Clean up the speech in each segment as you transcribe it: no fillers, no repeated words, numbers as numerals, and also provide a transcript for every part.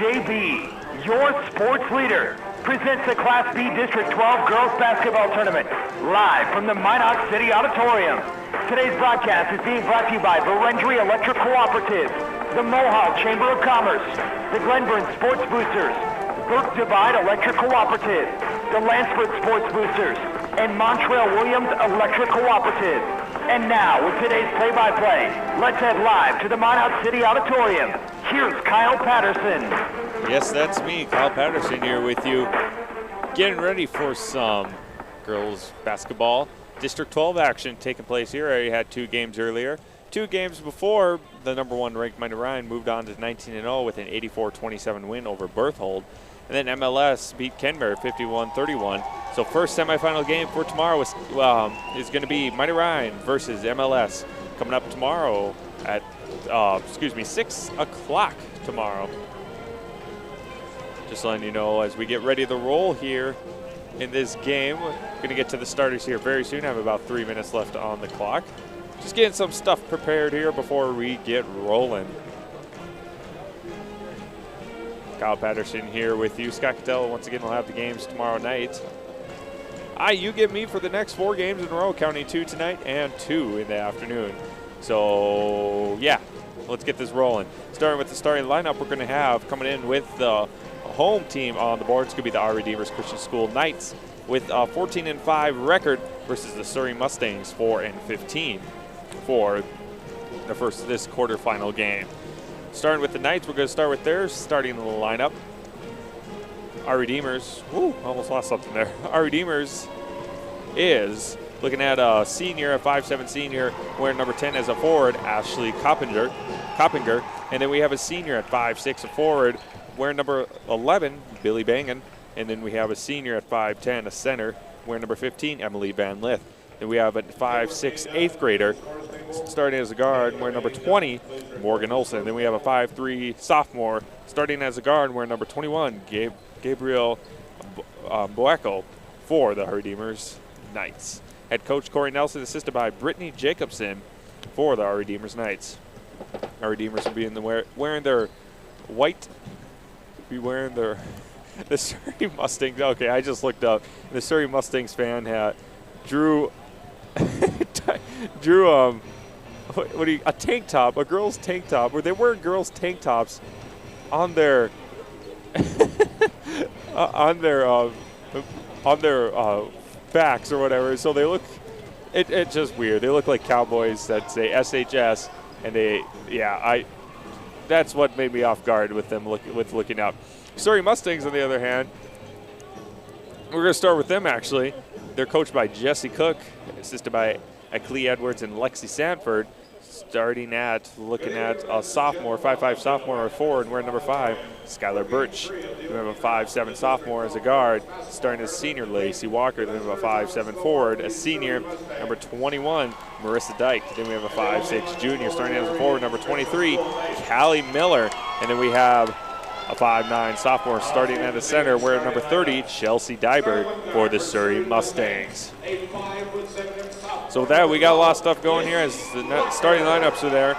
KCJB, your sports leader, presents the Class B District 12 Girls Basketball Tournament, live from the Minot City Auditorium. Today's broadcast is being brought to you by Verendry Electric Cooperative, the Mohawk Chamber of Commerce, the Glenburn Sports Boosters, Burke Divide Electric Cooperative, the Lansford Sports Boosters, and Montreal Williams Electric Cooperative. And now, with today's play-by-play, let's head live to the Minot City Auditorium. Here's Kyle Patterson. Yes, that's me, Kyle Patterson, here with you, getting ready for some girls basketball District 12 action taking place here. I already had 2 games earlier. 2 games before, the number 1 ranked Minot Ryan moved on to 19-0 with an 84-27 win over Berthold. And then MLS beat Kenmare 51-31. So first semifinal game for tomorrow is going to be Minot Ryan versus MLS, coming up tomorrow at 6 o'clock tomorrow. Just letting you know as we get ready to roll here in this game. We're going to get to the starters here very soon. I have about 3 minutes left on the clock. Just getting some stuff prepared here before we get rolling. Kyle Patterson here with you. Scott Cattell once again will have the games tomorrow night. You get me for the next 4 games in a row, counting 2 tonight and 2 in the afternoon. So, yeah, let's get this rolling. Starting with the starting lineup, we're going to have coming in with the home team on the board. It's going to be the Our Redeemers Christian School Knights with a 14-5 record versus the Surrey Mustangs 4-15 for this quarterfinal game. Starting with the Knights, we're going to start with their starting lineup. Our Redeemers, almost lost something there. Our Redeemers is looking at a senior, a 5'7" senior, wearing number 10 as a forward, Ashley Coppinger. And then we have a senior at 5'6", a forward, wearing number 11, Billy Bangan. And then we have a senior at 5'10", a center, wearing number 15, Emily Van Lith. Then we have a 5'6", 8th grader, starting as a guard, wearing number 20, Morgan Olson. Then we have a 5'3", sophomore, starting as a guard, wearing number 21, Gabriel Boeco for the Redeemers Knights. Head coach Corey Nelson, assisted by Brittany Jacobson for the Redeemers Knights. Our Redeemers will be wearing their white, the Surrey Mustangs. Okay, I just looked up. The Surrey Mustangs fan hat drew a tank top, a girl's tank top, where they wear girls' tank tops on their on their backs or whatever. So they look, it's just weird. They look like cowboys that say SHS, and that's what made me off guard with them looking out. Surrey Mustangs, on the other hand, we're going to start with them actually. They're coached by Jesse Cook, assisted by Aklee Edwards and Lexi Sanford. Looking at a sophomore, 5'5" sophomore or forward, wearing number 5, Skylar Birch. We have a 5'7" sophomore as a guard, starting as senior, Lacey Walker. Then we have a 5'7" forward, a senior, number 21, Marissa Dyke. Then we have a 5'6" junior, starting as a forward, number 23, Callie Miller. And then we have a 5'9" sophomore, starting at the center, wearing number 30, Chelsea Dybert for the Surrey Mustangs. So with that, we got a lot of stuff going here as the starting lineups are there.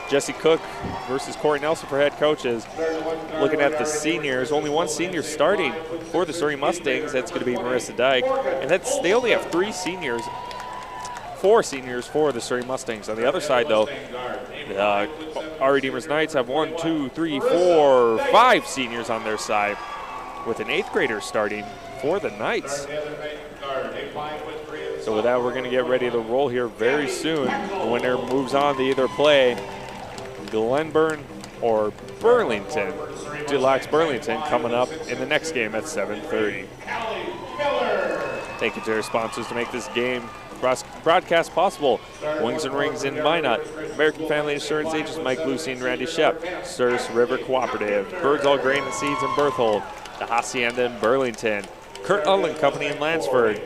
Jesse Cook versus Corey Nelson for head coaches. Looking at the seniors, only one senior starting for the Surrey Mustangs. That's going to be Marissa Dyke. And they only have 4 seniors for the Surrey Mustangs. On the other side, though, our Redeemers Knights have 5 seniors on their side, with an 8th grader starting for the Knights. So with that, we're going to get ready to roll here very soon. The winner moves on to either play Glenburn or Burlington. Deluxe Burlington coming up in the next game at 7:30. Thank you to our sponsors to make this game broadcast possible. Wings and Rings in Minot, American Family Insurance agents Mike Lucy and Randy Shep, Sturgis River Cooperative, Birds All Grain and Seeds in Berthold, the Hacienda in Burlington, Kurt Ullen Company in Lansford,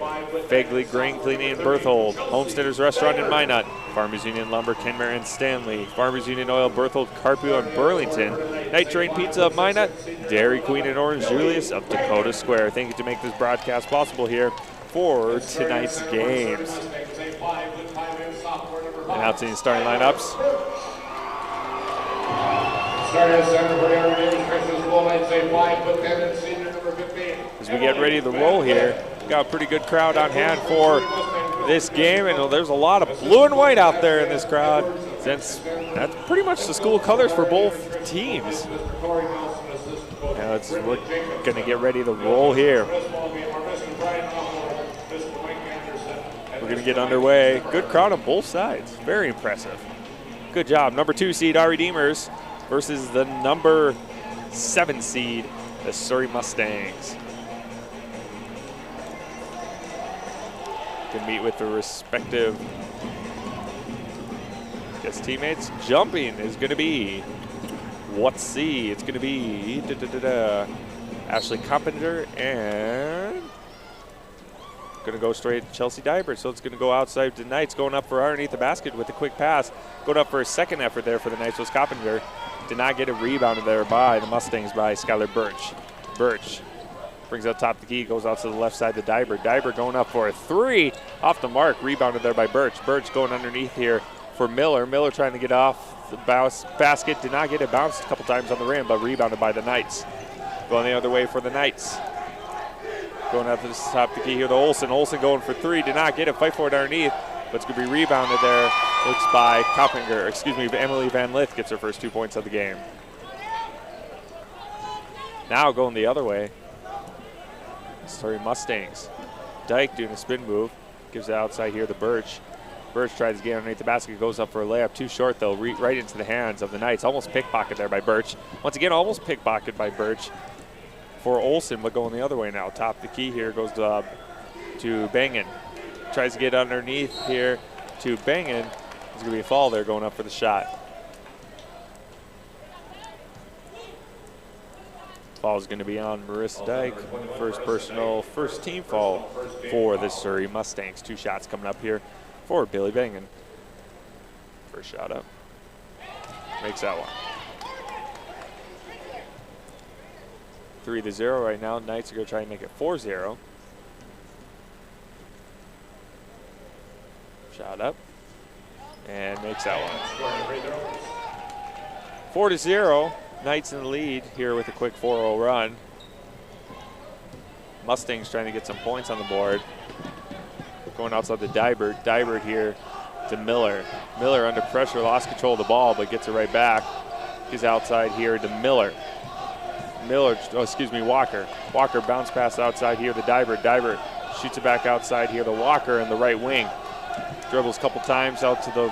Fegley Grain Cleaning in Berthold, Homesteaders Restaurant in Minot, Farmers Union Lumber, Kenmare and Stanley, Farmers Union Oil, Berthold, Carpio and Burlington, Night Train Pizza of Minot, Dairy Queen and Orange Julius of Dakota Square. Thank you to make this broadcast possible here for tonight's games. Announcing starting lineups. Starting at center for the Redeemers Christian School Knights, as we get ready to roll here. Got a pretty good crowd on hand for this game, and there's a lot of blue and white out there in this crowd, since that's pretty much the school colors for both teams. Now we're going to get ready to roll here. We're going to get underway. Good crowd on both sides. Very impressive. Good job. Number 2 seed, our Redeemers, versus the number 7 seed, the Surrey Mustangs. Can meet with the respective teammates. Jumping is going to be, let's see, it's going to be Ashley Coppinger, and going to go straight to Chelsea Dybert. So it's going to go outside to Knights, going up for underneath the basket with a quick pass. Going up for a second effort there for the Knights was Coppinger. Did not get a rebound there by the Mustangs by Skylar Birch. Birch brings out top of the key, goes out to the left side to Dybert. Dybert going up for a 3 off the mark, rebounded there by Birch. Birch going underneath here for Miller. Miller trying to get off the basket, did not get it, bounced a couple times on the rim, but rebounded by the Knights. Going the other way for the Knights. Going up to the top of the key here to Olsen. Olsen going for 3, did not get it, fight for it underneath, but it's going to be rebounded there. Looks by Coppinger, Emily Van Lith gets her first 2 points of the game. Now going the other way. Sorry, Mustangs. Dyke doing a spin move. Gives it outside here to Birch. Birch tries to get underneath the basket, goes up for a layup. Too short, though, right into the hands of the Knights. Almost pickpocketed there by Birch. Once again, almost pickpocketed by Birch for Olsen, but going the other way now. Top of the key here goes to Bangan. Tries to get underneath here to Bangan. There's going to be a fall there going up for the shot. Foul is going to be on Marissa Dyke. First personal, first team foul for the Surrey Mustangs. 2 shots coming up here for Billy Bangan. First shot up. Makes that one. 3-0 right now. Knights are going to try and make it 4-0. Shot up. And makes that one. 4-0. Knights in the lead here with a quick 4-0 run. Mustangs trying to get some points on the board. Going outside to Dybert. Dybert here to Miller. Miller under pressure, lost control of the ball, but gets it right back. He's outside here to Miller. Walker. Walker bounce pass outside here to Dybert. Dybert shoots it back outside here to Walker in the right wing. Dribbles a couple times out to the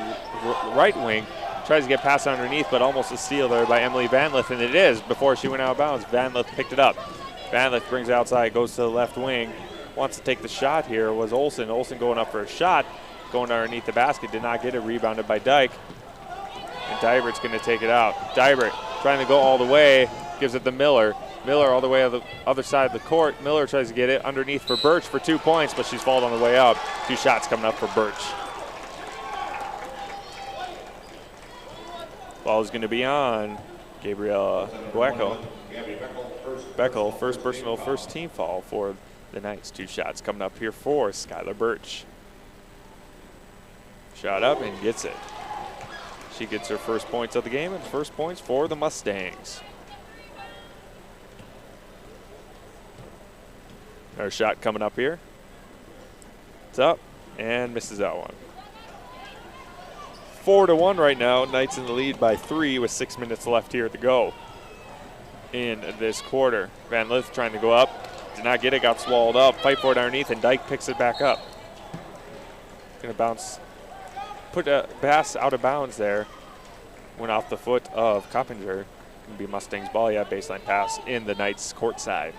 right wing. Tries to get past underneath, but almost a steal there by Emily Van Lith, and it is before she went out of bounds. Van Lith picked it up. Van Lith brings it outside, goes to the left wing. Wants to take the shot here was Olsen. Olsen going up for a shot, going underneath the basket, did not get it, rebounded by Dyke. And Dybert's going to take it out. Dybert trying to go all the way, gives it to Miller. Miller all the way on the other side of the court. Miller tries to get it underneath for Birch for 2 points, but she's fouled on the way up. 2 shots coming up for Birch. Ball is going to be on Gabriella Beckel, first personal, first team foul for the Knights. 2 shots coming up here for Skylar Birch. Shot up and gets it. She gets her first points of the game and first points for the Mustangs. Our shot coming up here. It's up and misses that one. 4-1 right now. Knights in the lead by 3 with 6 minutes left here to go in this quarter. Van Lith trying to go up. Did not get it, got swallowed up. Fight for it underneath, and Dyke picks it back up. Going to bounce, put a pass out of bounds there. Went off the foot of Coppinger. Going to be Mustangs ball, yeah, baseline pass in the Knights court side.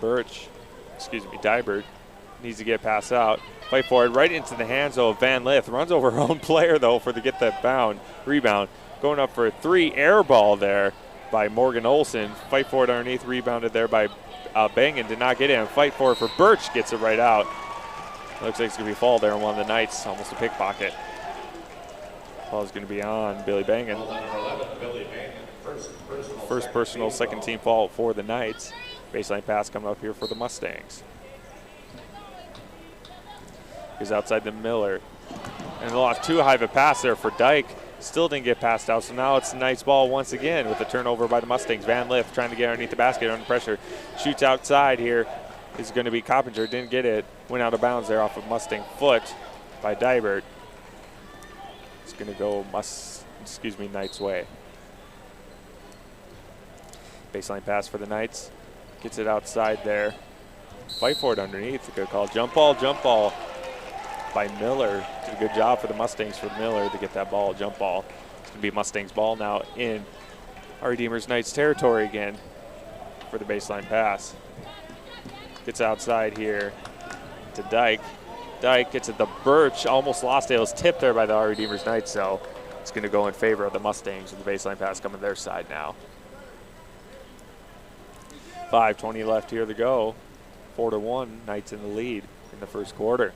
Dybert needs to get pass out. Fight for it right into the hands of Van Lith. Runs over her own player, though, to get that rebound. Going up for a 3 air ball there by Morgan Olsen. Fight for it underneath, rebounded there by Bangan. Did not get it, and fight for it for Birch. Gets it right out. Looks like it's going to be a fall there on one of the Knights. Almost a pickpocket. Ball is going to be on Billy Bangan. First personal, second team foul for the Knights. Baseline pass coming up here for the Mustangs. He's outside to Miller. And they lost too high of a pass there for Dyke. Still didn't get passed out, so now it's the Knights' ball once again with the turnover by the Mustangs. Van Lith trying to get underneath the basket under pressure. Shoots outside here. Is going to be Coppinger. Didn't get it. Went out of bounds there off of Mustang foot by Dybert. It's going to go Knights' way. Baseline pass for the Knights. Gets it outside there. Fight for it underneath. A good call. Jump ball by Miller. Did a good job for the Mustangs for Miller to get that ball, jump ball. It's going to be Mustangs ball now in our Redeemers Knights territory again for the baseline pass. Gets outside here to Dyke. Dyke gets it to Birch. Almost lost it. It was tipped there by the Redeemers Knights, so it's going to go in favor of the Mustangs with the baseline pass coming their side now. 5:20 left here to go. 4-1, Knights in the lead in the first quarter.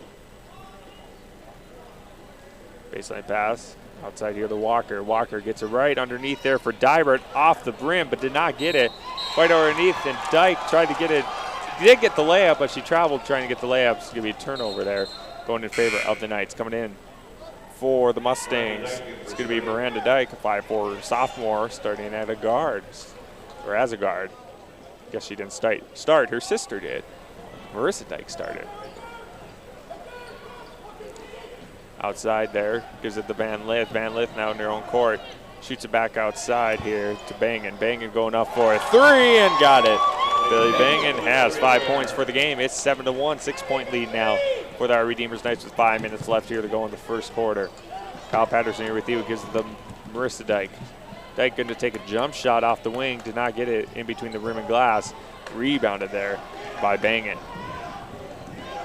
Baseline pass, outside here to Walker. Walker gets it right underneath there for Dybert, off the brim, but did not get it. Right underneath, and Dyke tried to get it. He did get the layup, but she traveled trying to get the layup. It's going to be a turnover there, going in favor of the Knights. Coming in for the Mustangs, it's going to be Miranda Dyke, a 5'4" sophomore, starting at a guard, or as a guard. Guess she didn't start. Her sister did. Marissa Dyke started. Outside there, gives it to Van Lith. Van Lith now in their own court. Shoots it back outside here to Bangan. Bangan going up for a three and got it. Billy Bangan has 5 points for the game. It's 7-1, 6-point lead now for our Redeemers Knights with 5 minutes left here to go in the first quarter. Kyle Patterson here with you, gives it to Marissa Dyke. Dyke going to take a jump shot off the wing, did not get it in between the rim and glass. Rebounded there by Bangan.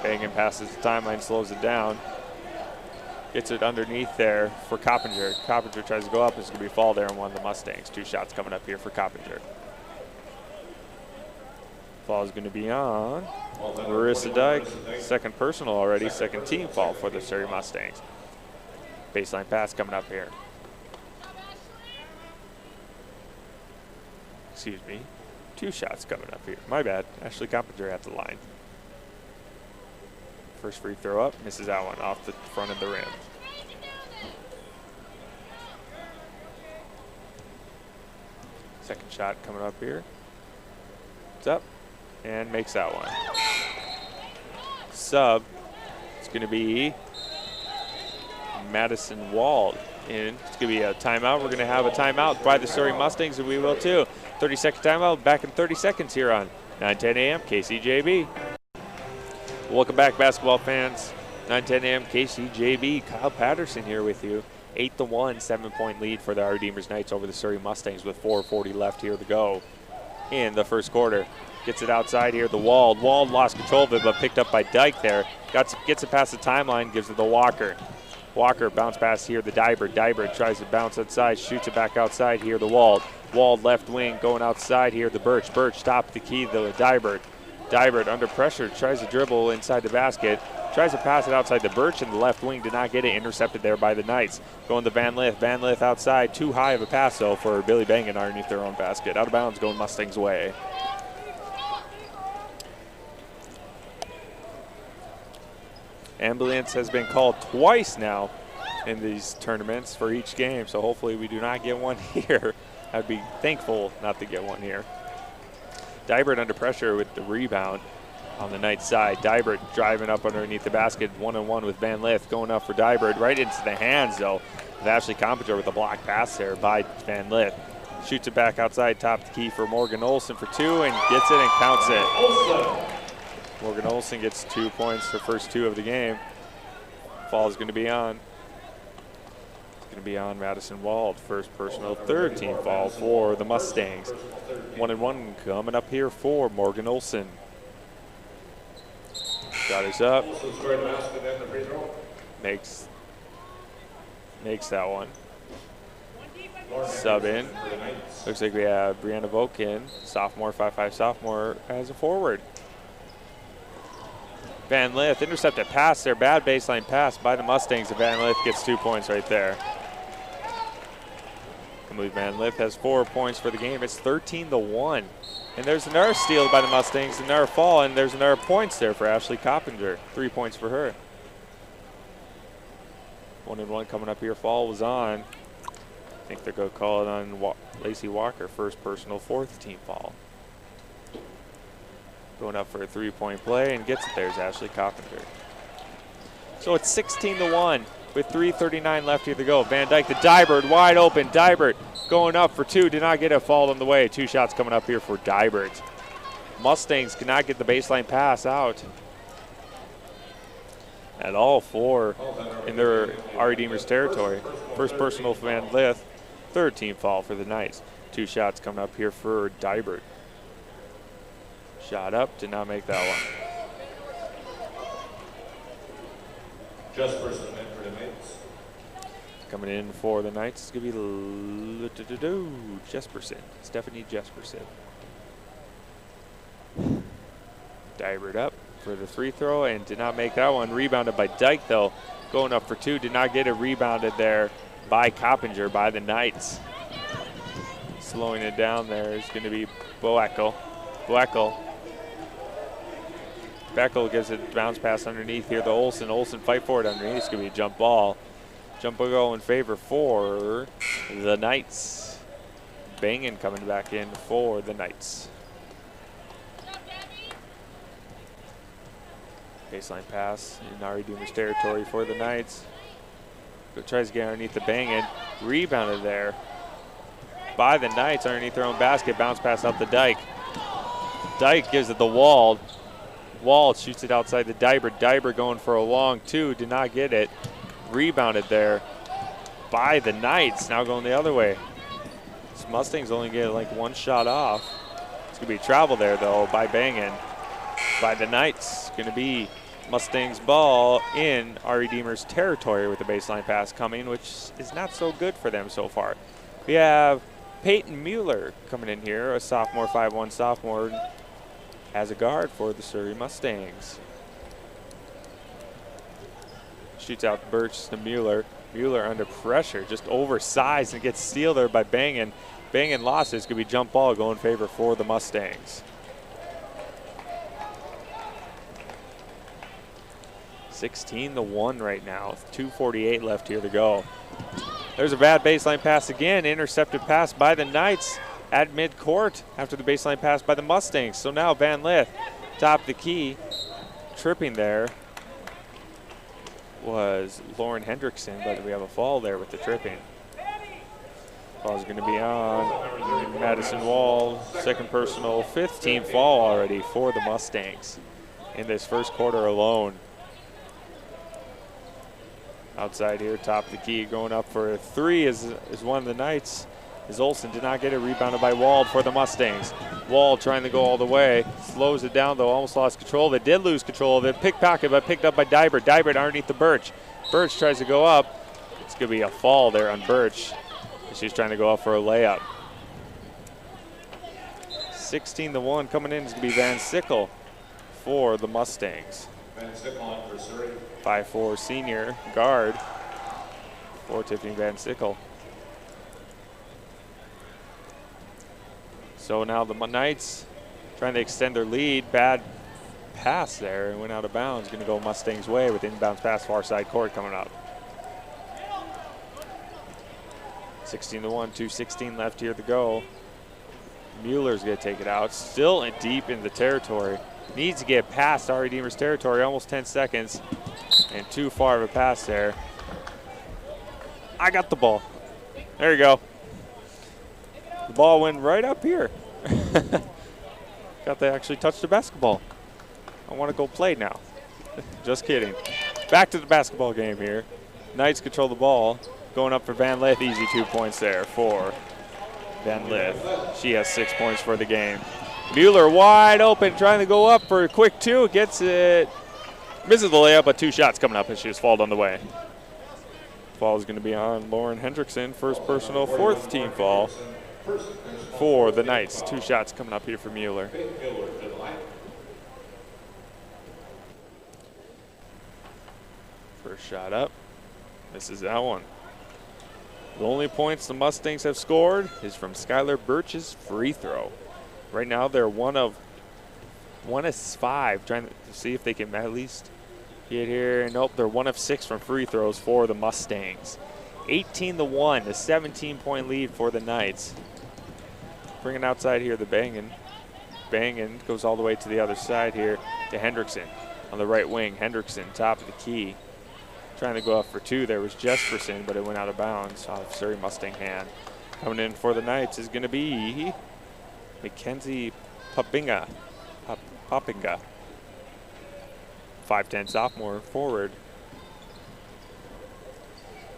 Bangan passes the timeline, slows it down. Gets it underneath there for Coppinger. Coppinger tries to go up. It's going to be a fall there on one of the Mustangs. 2 shots coming up here for Coppinger. Fall is going to be on Marissa Dyke. Second personal already. Second team fall for the Surrey Mustangs. Baseline pass coming up here. Excuse me. 2 shots coming up here. My bad. Ashley Coppinger at the line. First free throw up, misses that one off the front of the rim. Second shot coming up here. It's up and makes that one. Sub, it's going to be Madison Wald in. It's going to be a timeout. We're going to have a timeout by the Surrey Mustangs, and we will too. 30-second timeout, back in 30 seconds here on 9:10 AM KCJB. Welcome back, basketball fans. 9:10 AM KCJB. Kyle Patterson here with you. 8-1, 7-point lead for the Redeemers Knights over the Surrey Mustangs with 4:40 left here to go in the first quarter. Gets it outside here, the Wald. Wald lost control of it, but picked up by Dyke there. Gets it past the timeline, gives it to Walker. Walker bounce pass here, the Dybert. Dybert tries to bounce outside, shoots it back outside here, the Wald. Wald left wing going outside here, the Birch. Birch top the key, the Dybert. Dybert under pressure, tries to dribble inside the basket, tries to pass it outside the Birch, and the left wing did not get it, intercepted there by the Knights. Going to Van Lith. Van Lith outside, too high of a pass though for Billy Bangan underneath their own basket. Out of bounds, going Mustangs' way. Ambulance has been called twice now in these tournaments for each game, so hopefully we do not get one here. I'd be thankful not to get one here. Dybert under pressure with the rebound on the Knights side. Dybert driving up underneath the basket, 1-on-1 with Van Lith, going up for Dybert, right into the hands though of Ashley Coppinger with a block pass there by Van Lith. Shoots it back outside, top the key for Morgan Olson for 2 and gets it and counts it. Morgan Olson gets 2 points, her first 2 of the game. Fall is going to be on. Going to be on Madison Wald, first personal, third team foul for the Mustangs. 1-1 coming up here for Morgan Olson. Shot is up. Makes that one. Sub in. Looks like we have Brianna Vokin, sophomore, 5'5" sophomore, as a forward. Van Lith, intercepted pass there, bad baseline pass by the Mustangs, and Van Lith gets 2 points right there. I believe Van Lith has 4 points for the game. It's 13-1. And there's another steal by the Mustangs, another fall, and there's another points there for Ashley Coppinger. 3 points for her. 1-1 coming up here. Fall was on. I think they're going to call it on Lacey Walker, first personal, 4th team foul. Going up for a 3-point play and gets it there is Ashley Coppinger. So it's 16-1 with 3:39 left here to go. Van Dyke to Dybert, wide open. Dybert going up for 2, did not get a fall on the way. 2 shots coming up here for Dybert. Mustangs cannot get the baseline pass out at all in their Redeemers territory. First personal for Van Lith, 3rd team foul for the Knights. 2 shots coming up here for Dybert. Shot up, did not make that one. Jesperson in for the Knights. Coming in for the Knights, it's going to be Jesperson, Stephanie Jesperson. Dybert up for the free throw and did not make that one. Rebounded by Dyke though. Going up for 2, did not get it. Rebounded there by Coppinger by the Knights. Slowing it down there is going to be Boeckel. Beckel gives it bounce pass underneath here to Olsen. Olsen fight for it underneath. It's going to be a jump ball. Jump ball in favor for the Knights. Bangin coming back in for the Knights. Baseline pass in Redeemers territory for the Knights. Tries to get underneath the Bangin. Rebounded there by the Knights underneath their own basket. Bounce pass up the Dyke. Dyke gives it the Wald. Wald shoots it outside the Dybert. Dybert going for a long 2, did not get it. Rebounded there by the Knights. Now going the other way. This Mustangs only get like 1 shot off. It's going to be travel there though by Bangin. By the Knights. Going to be Mustangs ball in Redeemers territory with the baseline pass coming, which is not so good for them so far. We have Peyton Mueller coming in here, a sophomore, 5'1" sophomore, as a guard for the Surrey Mustangs. Shoots out Birch to Mueller. Mueller under pressure, just oversized and gets steal there by Bangin. Bangin lost it. It's going to be jump ball going in favor for the Mustangs. 16-1 right now, with 2:48 left here to go. There's a bad baseline pass again. Intercepted pass by the Knights at midcourt after the baseline pass by the Mustangs. So now Van Lith, top the key, tripping there was Lauren Hendrickson, but we have a fall there with the tripping. Foul is going to be on Madison Wall, 2nd personal, 5th team foul already for the Mustangs in this first quarter alone. Outside here, top the key, going up for a 3 is one of the Knights. As Olsen did not get it, rebounded by Wald for the Mustangs. Wald trying to go all the way, slows it down though, almost lost control. They did lose control of it, pickpocket, but picked up by Dybert. Dybert underneath the Birch. Birch tries to go up. It's going to be a fall there on Birch. She's trying to go up for a layup. 16-1 coming in is going to be Van Sickle for the Mustangs. Van Sickle on for Surrey. 5'4" senior guard for Tiffany Van Sickle. So now the Knights trying to extend their lead. Bad pass there and went out of bounds. Going to go Mustangs' way with inbounds pass far side court coming up. 16-1, 2:16 left here to go. Mueller's going to take it out. Still deep in the territory. Needs to get past Redeemers territory. Almost 10 seconds. And too far of a pass there. I got the ball. There you go. The ball went right up here. Got to actually touch the basketball. I want to go play now. Just kidding. Back to the basketball game here. Knights control the ball. Going up for Van Lith. Easy 2 points there for Van Lith. She has 6 points for the game. Mueller wide open, trying to go up for a quick 2. Gets it. Misses the layup, but 2 shots coming up, and she was fouled on the way. Foul is going to be on Lauren Hendrickson. First personal, 4th team foul for the Knights. 2 shots coming up here for Mueller. First shot up. Misses that one. The only points the Mustangs have scored is from Skylar Birch's free throw. Right now they're one of 5, trying to see if they can at least get here. Nope, they're 1 of 6 from free throws for the Mustangs. 18-1, a 17-point lead for the Knights. Bringing outside here the Bangin. Bangin goes all the way to the other side here to Hendrickson on the right wing. Hendrickson, top of the key. Trying to go up for two. There was Jesperson, but it went out of bounds off Surrey Mustang hand. Coming in for the Knights is going to be Mackenzie Poppinga. 5'10" sophomore forward.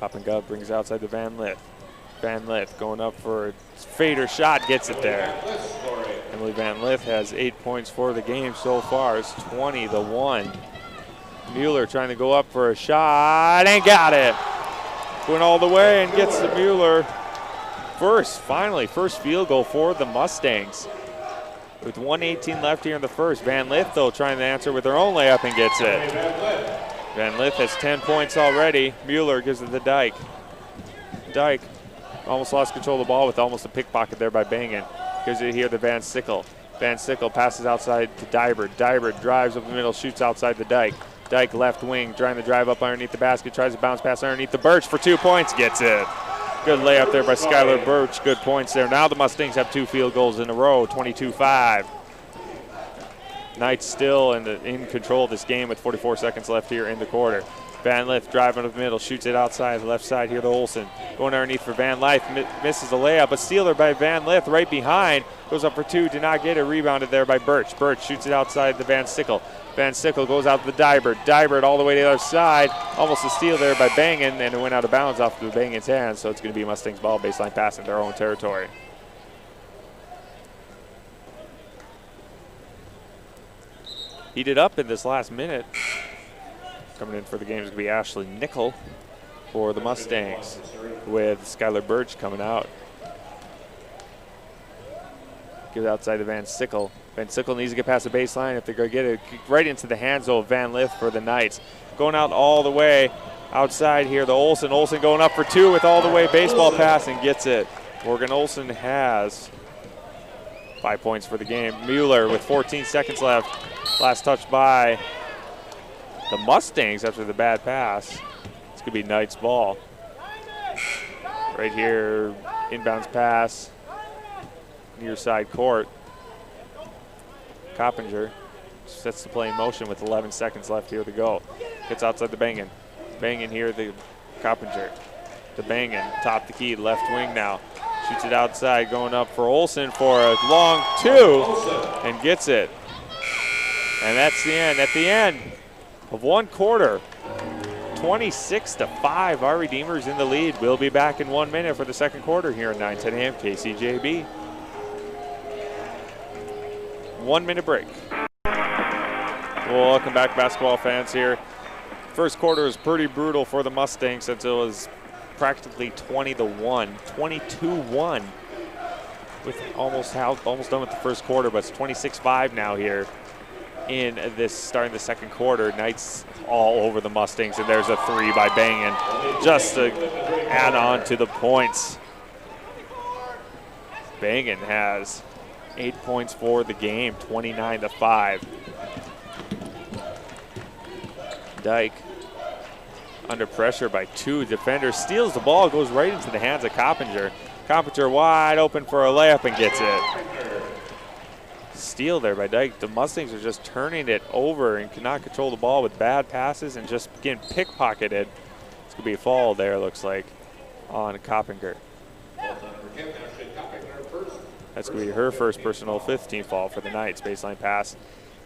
Poppinga brings outside the Van Lith. Van Lith going up for a fader shot, gets it there. Emily Van Lith has 8 points for the game so far. It's 20-1. Mueller trying to go up for a shot and got it. Went all the way and gets the Mueller first field goal for the Mustangs. With 1:18 left here in the first, Van Lith though trying to answer with her own layup and gets it. Van Lith has 10 points already. Mueller gives it to Dyke. Dyke almost lost control of the ball with almost a pickpocket there by Bangin. Gives it here to Van Sickle. Van Sickle passes outside to Dybert. Dybert drives up the middle, shoots outside the Dyke. Dyke left wing, trying to drive up underneath the basket, tries to bounce pass underneath the Birch for 2 points, gets it. Good layup there by Skylar Birch, good points there. Now the Mustangs have 2 field goals in a row, 22-5. Knights still in control of this game with 44 seconds left here in the quarter. Van Lith driving up the middle, shoots it outside, left side here to Olsen. Going underneath for Van Lith, misses the layup, but stealer by Van Lith right behind. Goes up for 2, did not get it, rebounded there by Birch. Birch shoots it outside the Van Sickle. Van Sickle goes out to the Dybert. Dybert all the way to the other side. Almost a steal there by Bangin, and it went out of bounds off of Bangin's hands, so it's going to be Mustangs ball, baseline pass in their own territory. Heated up in this last minute. Coming in for the game is going to be Ashley Nickel for the Mustangs, with Skylar Birch coming out. Give it outside to Van Sickle. Van Sickle needs to get past the baseline if they're going to get it right into the hands of Van Lith for the Knights. Going out all the way outside here, the Olsen. Olsen going up for 2 with all the way baseball pass and gets it. Morgan Olsen has 5 points for the game. Mueller with 14 seconds left. Last touch by the Mustangs after the bad pass. It's going to be Knights ball. Right here, inbounds pass, near side court. Coppinger sets the play in motion with 11 seconds left here to go. Gets outside the Bangin. Bangin here, the Coppinger. The Bangin, top the key, left wing now. Shoots it outside, going up for Olsen for a long 2, and gets it. And that's the end. At the end of one quarter, 26-5, our Redeemers in the lead. We'll be back in 1 minute for the second quarter here at 9:10 AM KCJB. 1 minute break. Welcome back, basketball fans here. First quarter was pretty brutal for the Mustangs since it was practically 20-1, 22-1 with almost done with the first quarter, but it's 26-5 now here in this starting the second quarter. Knights all over the Mustangs, and there's a 3 by Bangin just to add on to the points. Bangin has 8 points for the game, 29-5. Dyke under pressure by 2 defenders, steals the ball, goes right into the hands of Coppinger. Coppinger wide open for a layup and gets it. Steal there by Dyke. The Mustangs are just turning it over and cannot control the ball with bad passes and just getting pickpocketed. It's going to be a foul there, looks like, on Coppinger. That's going to be her first personal 15 foul for the Knights. Baseline pass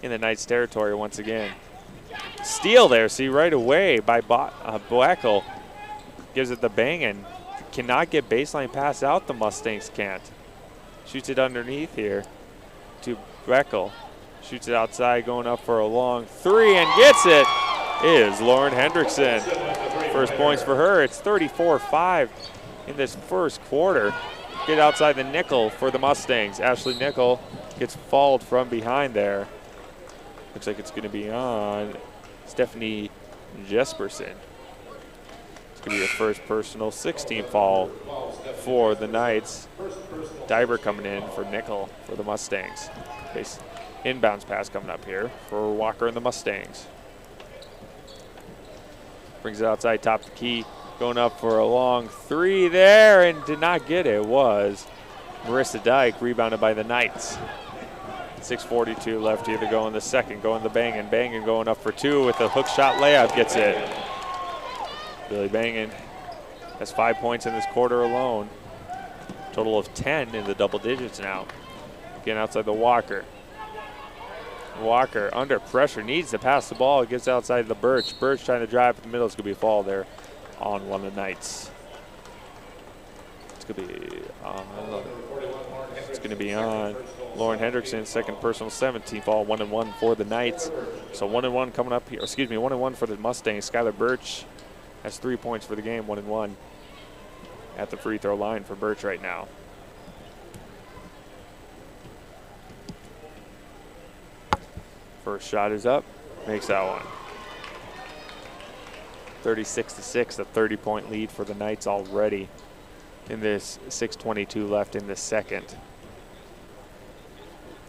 in the Knights' territory once again. Steal there, see, right away by Boekel. Gives it the Bangin. Cannot get baseline pass out, the Mustangs can't. Shoots it underneath here to Boekel. Shoots it outside, going up for a long 3 and gets it. Is Lauren Hendrickson. First points for her. It's 34-5 in this first quarter. Get outside the nickel for the Mustangs. Ashley Nickel gets fouled from behind there. Looks like it's going to be on Stephanie Jesperson. It's going to be a first personal 16 foul for the Knights. Diver coming in for Nickel for the Mustangs. Base inbounds pass coming up here for Walker and the Mustangs. Brings it outside, top the key. going up for a long three there and did not get it. It was Marissa Dyke, rebounded by the Knights. 6:42 left here to go in the second. Going to Bangin. Bangin going up for two with a hook shot layup, gets it. Billy Bangin has 5 points in this quarter alone. Total of 10 in the double digits now. Again, outside the Walker. Walker under pressure, needs to pass the ball, gets outside the Birch. Birch trying to drive in the middle. It's going to be a fall there on one of the Knights. It's going to be on Lauren Hendrickson, second personal, 17th fall, 1-1 for the Knights. So 1-1 coming up here, 1-1 for the Mustangs. Skylar Birch has 3 points for the game, 1-1 at the free throw line for Birch right now. First shot is up, makes that one. 36-6, a 30-point lead for the Knights already in this 6:22 left in the second.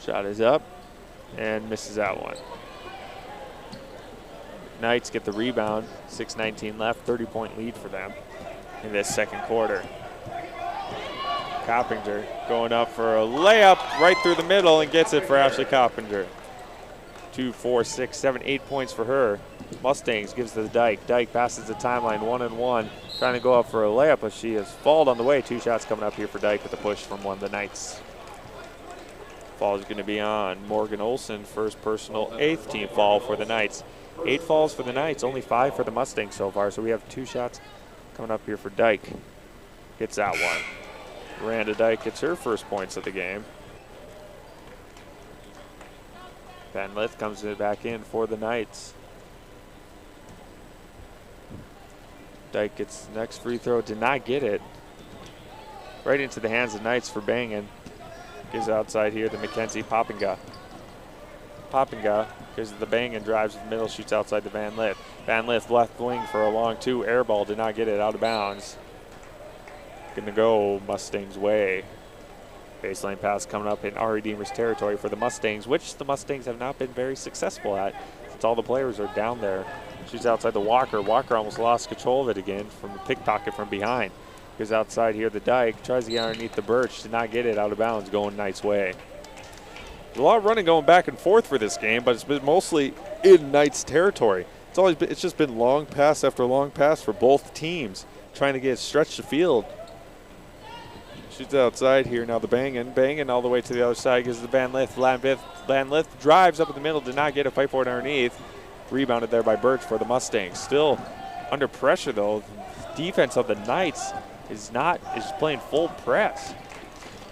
Shot is up and misses that one. Knights get the rebound, 6:19 left, 30-point lead for them in this second quarter. Coppinger going up for a layup right through the middle and gets it for Ashley Coppinger. 2, 4, 6, 7, 8 points for her. Mustangs gives to the Dyke. Dyke passes the timeline, 1-1. Trying to go up for a layup, but she has fallen on the way. 2 shots coming up here for Dyke with a push from one of the Knights. Fall is going to be on Morgan Olson, first personal, 8th team foul for the Knights. 8 falls for the Knights, only 5 for the Mustangs so far, so we have 2 shots coming up here for Dyke. Gets that one. Miranda Dyke gets her first points of the game. Van Lith comes back in for the Knights. Dyke gets the next free throw, did not get it. Right into the hands of Knights for Bangin. Gives outside here to Mackenzie Poppinga. Poppinga, because the Bangin drives in the middle, shoots outside to Van Lith. Van Lith left wing for a long 2, air ball, did not get it, out of bounds. Gonna go Mustangs way. Baseline pass coming up in Ari Deemer's territory for the Mustangs, which the Mustangs have not been very successful at since all the players are down there. Shoots outside the Walker. Walker almost lost control of it again from a pickpocket from behind. Goes outside here the Dyke, tries to get underneath the Birch, did not get it, out of bounds, going Knights' way. There's a lot of running going back and forth for this game, but it's been mostly in Knights' territory. It's just been long pass after long pass for both teams, trying to get stretch the field. Shoots outside here now, the Bangin all the way to the other side, gives the Van Lith. Van Lith drives up in the middle, did not get a fight for it underneath. Rebounded there by Birch for the Mustangs. Still under pressure though. Defense of the Knights is playing full press.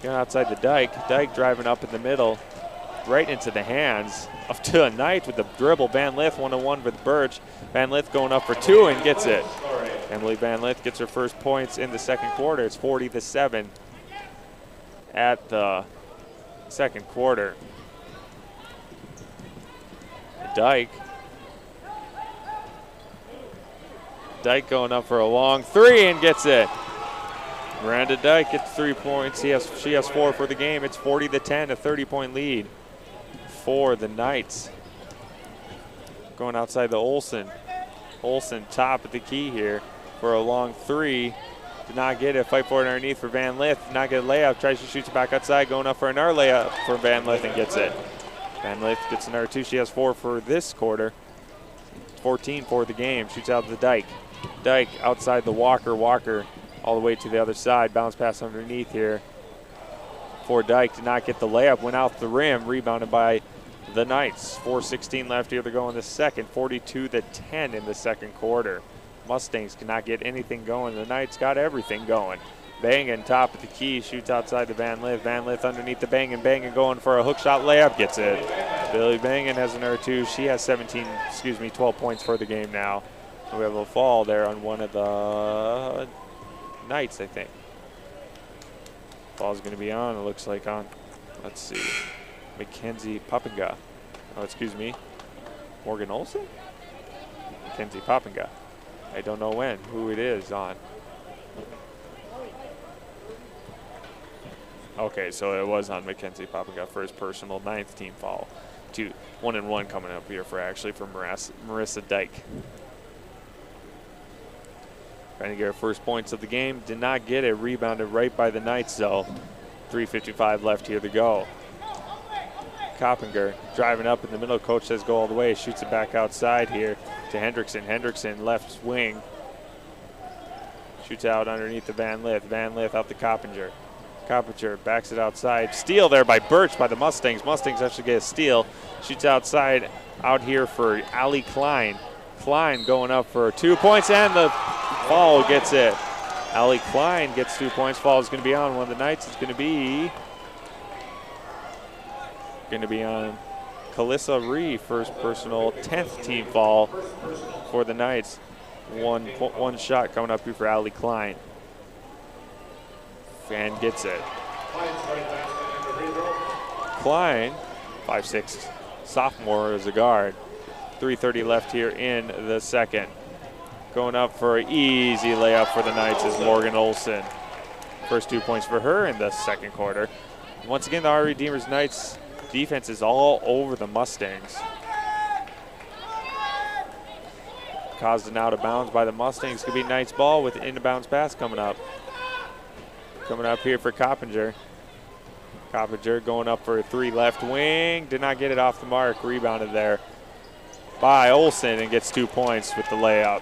Going outside the Dyke. Dyke driving up in the middle, right into the hands of to a Knight with the dribble. Van Lith 1-1 with Birch. Van Lith going up for 2 and gets it. Emily Van Lith gets her first points in the second quarter. It's 40-7 at the second quarter. Dyke going up for a long 3 and gets it. Miranda Dyke gets 3 points. She has 4 for the game. It's 40-10, a 30-point lead for the Knights. Going outside the Olson. Olson top of the key here for a long 3. Did not get it. Fight for it underneath for Van Lith. Did not get a layup. Tries to shoot it back outside. Going up for another layup for Van Lith and gets it. Van Lith gets another 2. She has 4 for this quarter. 14 for the game. Shoots out to the Dyke. Dyke outside the Walker. Walker all the way to the other side. Bounce pass underneath here for Dyke. Did not get the layup. Went out the rim. Rebounded by the Knights. 4:16 left here to go in the second. 42-10 in the second quarter. Mustangs cannot get anything going. The Knights got everything going. Bangin top of the key, shoots outside to Van Lith. Van Lith underneath the Bangin. Bangin going for a hook shot layup, gets it. Billy Bangin has another 2. She has 12 points for the game now. We have a fall there on one of the Knights, I think. Fall's going to be on, it looks like on, let's see, Mackenzie Poppinga. Oh, excuse me, Morgan Olson? Mackenzie Poppinga. I don't know who it is on. Okay, so it was on Mackenzie Poppinga, first personal, 9th team foul. 1-1 coming up here for Marissa Dyke. Trying to get her first points of the game. Did not get it. Rebounded right by the Knights, though. 3:55 left here to go. Coppinger driving up in the middle. Coach says go all the way. Shoots it back outside here to Hendrickson. Hendrickson left wing. Shoots out underneath the Van Lith. Van Lith out to Coppinger. Coppinger backs it outside. Steal there by Birch by the Mustangs. Mustangs actually get a steal. Shoots outside out here for Ali Klein. Klein going up for 2 points, and the foul gets it. Ali Klein gets 2 points. Foul is going to be on one of the Knights. It's going to be on Kalissa Ree. First personal, 10th team foul for the Knights. One shot coming up here for Ali Klein. And gets it. Klein, 5'6", sophomore as a guard. 3:30 left here in the second. Going up for an easy layup for the Knights is Morgan Olson. First 2 points for her in the second quarter. Once again, the RE Deemers Knights defense is all over the Mustangs. Caused an out of bounds by the Mustangs. Could be Knights ball with an in-bounds pass coming up. Coming up here for Coppinger. Coppinger going up for a 3 left wing. Did not get it off the mark. Rebounded there by Olson and gets 2 points with the layup.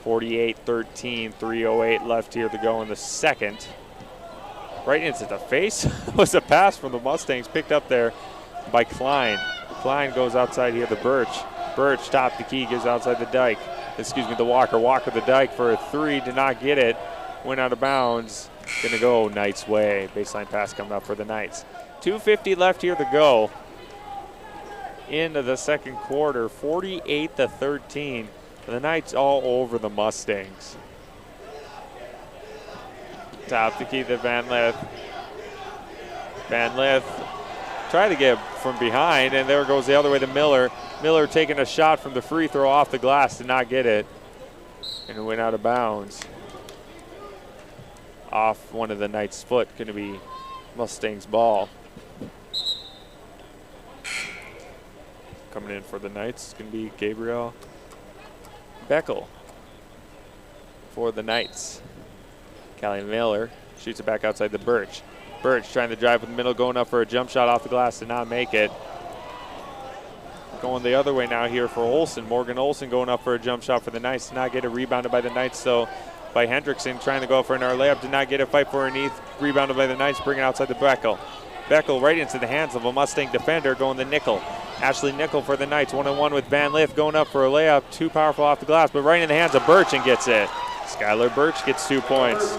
48-13, 3:08 left here to go in the second. Right into the face was a pass from the Mustangs picked up there by Klein. Klein goes outside here to Birch. Birch top the key, gives outside the dike. Excuse me, the Walker. Walker the dike for a 3, did not get it. Went out of bounds. Gonna go Knights' way. Baseline pass coming up for the Knights. 2:50 left here to go into the second quarter. 48-13. The Knights all over the Mustangs. Top to keep the Van Lith. Van Lith tried to get from behind, and there goes the other way to Miller. Miller taking a shot from the free throw off the glass, did not get it, and it went out of bounds. Off one of the Knights' foot, going to be Mustangs' ball. Coming in for the Knights, it's going to be Gabriel Beckel for the Knights. Callie Miller shoots it back outside the Birch. Birch trying to drive with the middle, going up for a jump shot off the glass, did not make it. Going the other way now here for Olson. Morgan Olson going up for a jump shot for the Knights, did not get it. Rebounded by the Knights, so by Hendrickson trying to go for another layup, did not get it. Fight for underneath, rebounded by the Knights, bring it outside the Beckel. Beckel right into the hands of a Mustang defender, going the nickel. Ashley Nickel for the Knights, 1-on-1 with Van Lith, going up for a layup, too powerful off the glass, but right in the hands of Birch and gets it. Skylar Birch gets 2 points.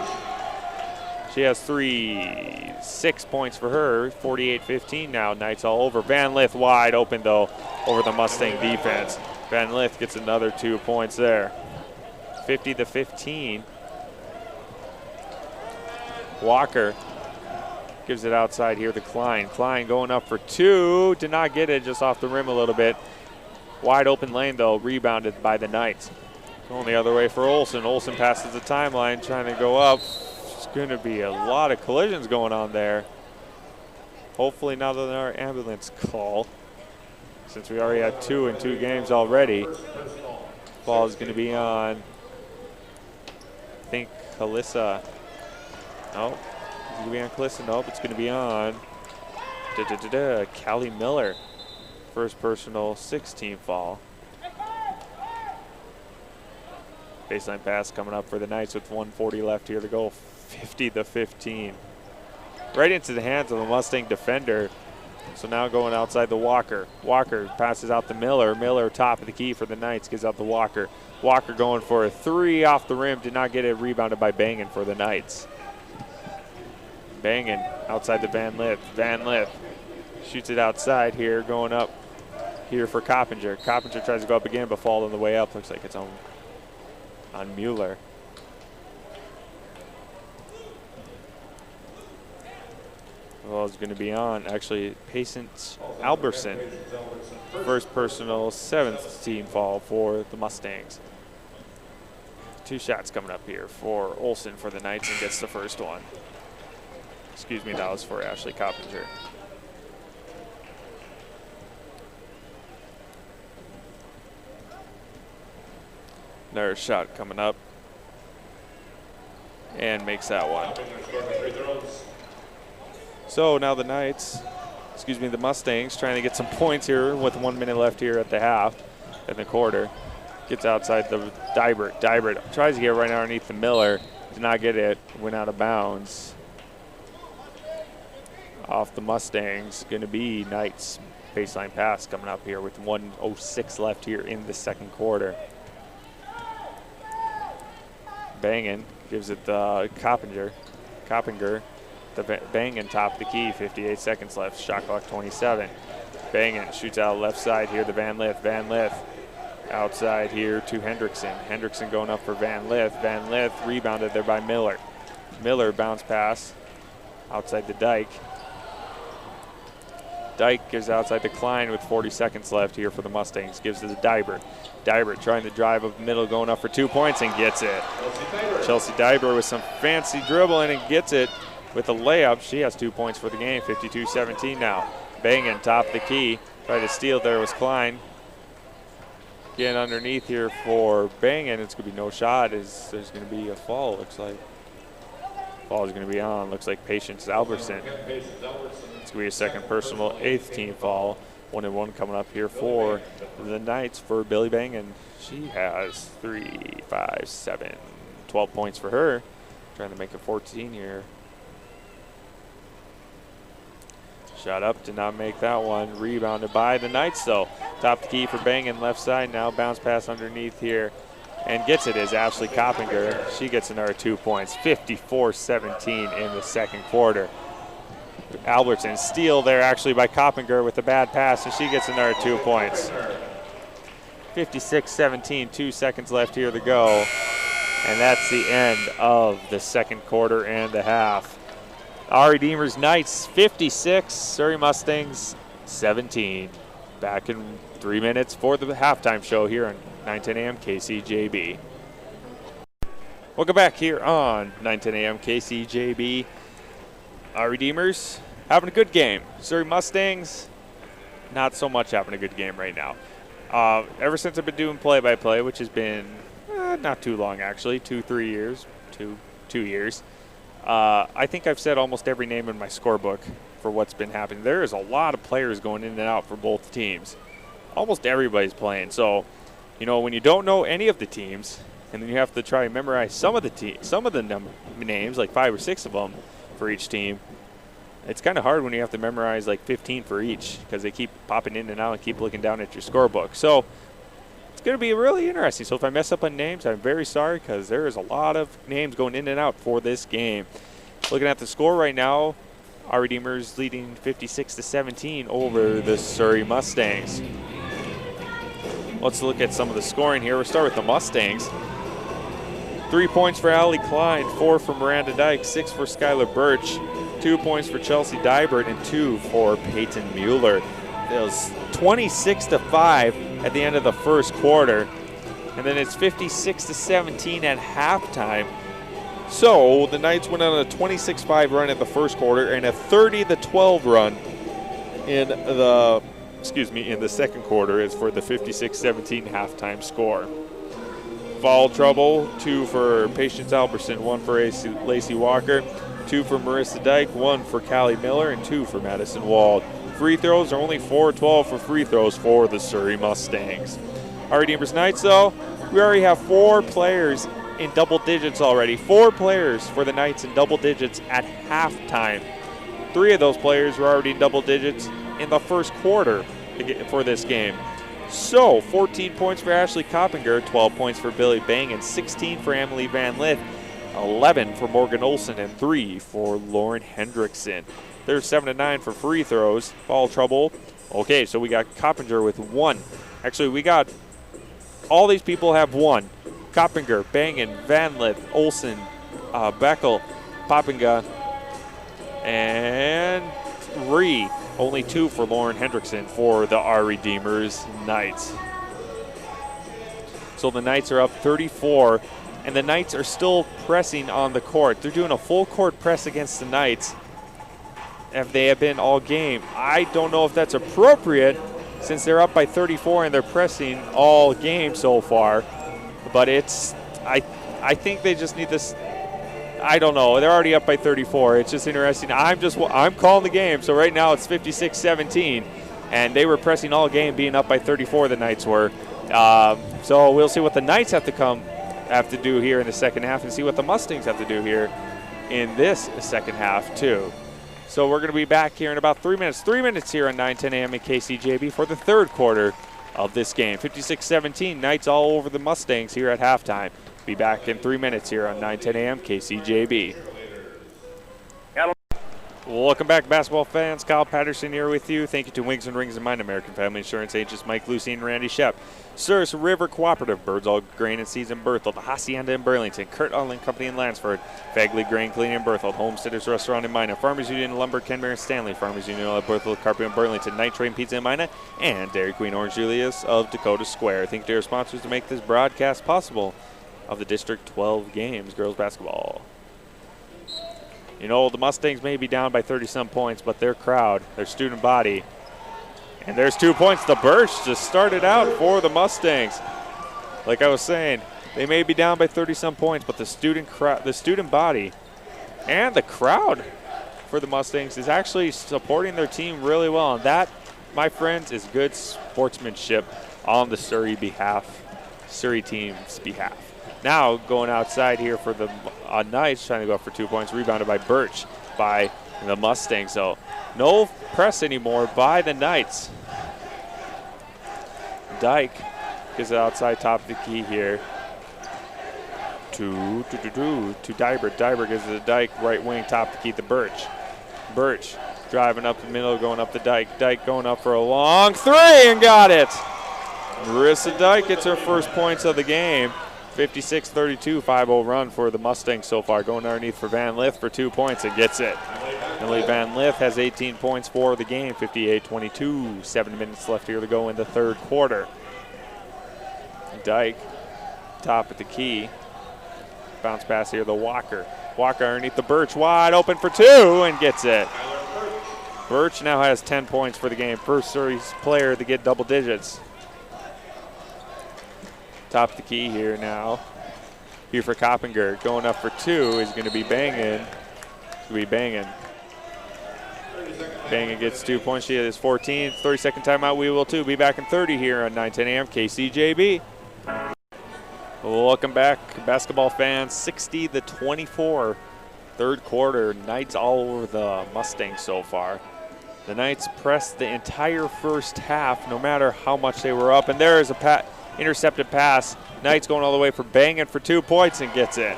She has 6 points for her, 48-15 now, Knights all over. Van Lith wide open though, over the Mustang defense. Van Lith gets another 2 points there. 50-15. Walker gives it outside here to Klein. Klein going up for 2, did not get it, just off the rim a little bit. Wide open lane though, rebounded by the Knights. Going the other way for Olson. Olson passes the timeline, trying to go up. It's going to be a lot of collisions going on there. Hopefully not another ambulance call, since we already had 2 in 2 games already. Ball is going to be on, I think, Kalissa. No. It's going to be on Kalissa. Nope, it's going to be on Callie Miller. First personal 6-team foul. Baseline pass coming up for the Knights with 1:40 left here to go. 50-15. Right into the hands of the Mustang defender. So now going outside the Walker. Walker passes out to Miller. Miller top of the key for the Knights, gives out the Walker. Walker going for a 3 off the rim. Did not get it. Rebounded by Bangin for the Knights. Bangin outside the Van Lith. Van Lith shoots it outside here, going up here for Coppinger. Coppinger tries to go up again, but falls on the way up. Looks like it's on Mueller. Well, it's going to be on, actually, Patience Alberson. First personal 7th team foul for the Mustangs. 2 shots coming up here for Olson for the Knights, and gets the first one. Excuse me, that was for Ashley Coppinger. Another shot coming up. And makes that one. So now the the Mustangs trying to get some points here with 1 minute left here at the half in the quarter. Gets outside the Dybert. Dybert tries to get right underneath the Miller. Did not get it. Went out of bounds. Off the Mustangs. Going to be Knights. Baseline pass coming up here with 1:06 left here in the second quarter. Bangin gives it to Coppinger. The Bangin top the key. 58 seconds left. Shot clock 27. Bangin shoots out left side here to Van Lith. Van Lith outside here to Hendrickson. Hendrickson going up for Van Lith. Van Lith rebounded there by Miller. Miller bounce pass outside the Dyke. Dyke gives outside the Klein with 40 seconds left here for the Mustangs. Gives it to Dybert. Dybert trying to drive up the middle, going up for 2 points and gets it. Chelsea Dybert with some fancy dribbling and gets it with a layup. She has 2 points for the game, 52-17 now. Bangin top the key. Tried to steal there was Klein. Getting underneath here for Bangin. It's going to be no shot. There's going to be a fall, looks like. Fall is going to be on. Looks like Patience Albertson. It's going to be a second personal, 8th team foul. 1-1 coming up here for the Knights for Billy Bangin. She has 3, 5, 7, 12 points for her. Trying to make it 14 here. Shot up, did not make that one. Rebounded by the Knights though. Top the key for Bangin, left side now. Bounce pass underneath here. And gets it is Ashley Coppinger. She gets another 2 points. 54-17 in the second quarter. Albertson steal there actually by Coppinger with a bad pass, and she gets another 2 points. 56-17, 2 seconds left here to go. And that's the end of the second quarter and a half. Our Redeemers Knights 56, Surrey Mustangs 17. Back in 3 minutes for the halftime show here on 910 AM KCJB. Welcome back here on 910 AM KCJB. Our Redeemers having a good game. Surrey Mustangs, not so much having a good game right now. Ever since I've been doing play-by-play, which has been not too long actually, 2 years. I think I've said almost every name in my scorebook for what's been happening. There is a lot of players going in and out for both teams. Almost everybody's playing. So, you know, when you don't know any of the teams, and then you have to try and memorize some of the names, like 5 or 6 of them for each team, it's kind of hard when you have to memorize like 15 for each because they keep popping in and out and keep looking down at your scorebook. So it's going to be really interesting. So if I mess up on names, I'm very sorry because there is a lot of names going in and out for this game. Looking at the score right now, our Redeemers leading 56-17 over the Surrey Mustangs. Let's look at some of the scoring here. We'll start with the Mustangs. 3 points for Allie Klein, 4 for Miranda Dyke, 6 for Skylar Birch, 2 points for Chelsea Dybert, and 2 for Peyton Mueller. It was 26-5 at the end of the first quarter, and then it's 56-17 at halftime. So the Knights went on a 26-5 run at the first quarter and a 30-12 run in the second quarter is for the 56-17 halftime score. Foul trouble, 2 for Patience Albertson, 1 for Lacey Walker, 2 for Marissa Dyke, 1 for Callie Miller, and 2 for Madison Wald. Free throws are only 4-12 for free throws for the Surrey Mustangs. Our Redeemers Knights, though, we already have 4 players in double digits already. 4 players for the Knights in double digits at halftime. 3 of those players were already in double digits in the first quarter for this game. So 14 points for Ashley Coppinger, 12 points for Billy Bangin, 16 for Emily Van Lith, 11 for Morgan Olson, and 3 for Lauren Hendrickson. They're 7-9 for free throws. Foul trouble. Okay, so we got Coppinger with 1. Actually, we got all these people have 1. Coppinger, Bangin, Van Lith, Olson, Beckel, Poppinga, and 3. Only 2 for Lauren Hendrickson for the Our Redeemers Knights. So the Knights are up 34, and the Knights are still pressing on the court. They're doing a full court press against the Knights if they have been all game. I don't know if that's appropriate since they're up by 34 and they're pressing all game so far. but I think they just need this. I don't know. They're already up by 34. It's just interesting. I'm calling the game. So right now it's 56-17, and they were pressing all game, being up by 34. The Knights were. So we'll see what the Knights have to do here in the second half, and see what the Mustangs have to do here in this second half too. So we're going to be back here in about 3 minutes. 3 minutes here on 9:10 AM at KCJB for the third quarter of this game. 56-17. Knights all over the Mustangs here at halftime. Be back in 3 minutes here on 9:10 AM KCJB. Welcome back, basketball fans. Kyle Patterson here with you. Thank you to Wings and Rings and Mine American Family Insurance agents Mike Lucy and Randy Shep. Sirs River Cooperative, Birdsall Grain and Seeds in Berthold, Hacienda in Burlington, Kurt Unling Company in Lansford, Fagley Grain Cleaning in Berthold, Homesteaders Restaurant in Mina, Farmers Union Lumber, Kenmare and Stanley, Farmers Union of Berthold, Carpet in Burlington, Night Train Pizza in Mina, and Dairy Queen Orange Julius of Dakota Square. Thank you to our sponsors to make this broadcast possible of the District 12 games, girls basketball. You know, the Mustangs may be down by 30-some points, but their crowd, their student body, and there's 2 points. The burst just started out for the Mustangs. Like I was saying, they may be down by 30-some points, but the student body and the crowd for the Mustangs is actually supporting their team really well. And that, my friends, is good sportsmanship on the Surrey team's behalf. Now going outside here for the Knights, trying to go up for 2 points, rebounded by Birch by the Mustangs. So no press anymore by the Knights. Dyke gets it outside top of the key here to Dybert. Dybert gives it to Dyke, right wing, top of the key to Birch. Birch driving up the middle, going up the Dyke. Dyke going up for a long three and got it. Marissa Dyke gets her first points of the game. 56-32, 5-0 run for the Mustangs so far. Going underneath for Van Lith for 2 points and gets it. Emily Van Lith has 18 points for the game, 58-22. 7 minutes left here to go in the third quarter. Dyke, top at the key. Bounce pass here to Walker. Walker underneath the Birch, wide open for 2 and gets it. Birch now has 10 points for the game. First Surrey's player to get double digits. Top of the key here now. Here for Coppinger. Going up for 2 is going to be Bangin. Bangin gets 2 points. She has 14. 30-second timeout. We will too. Be back in 30 here on 9:10 AM KCJB. Welcome back, basketball fans. 60-24. Third quarter. Knights all over the Mustangs so far. The Knights pressed the entire first half, no matter how much they were up. And there is a intercepted pass. Knights going all the way for Bangin for 2 points and gets it.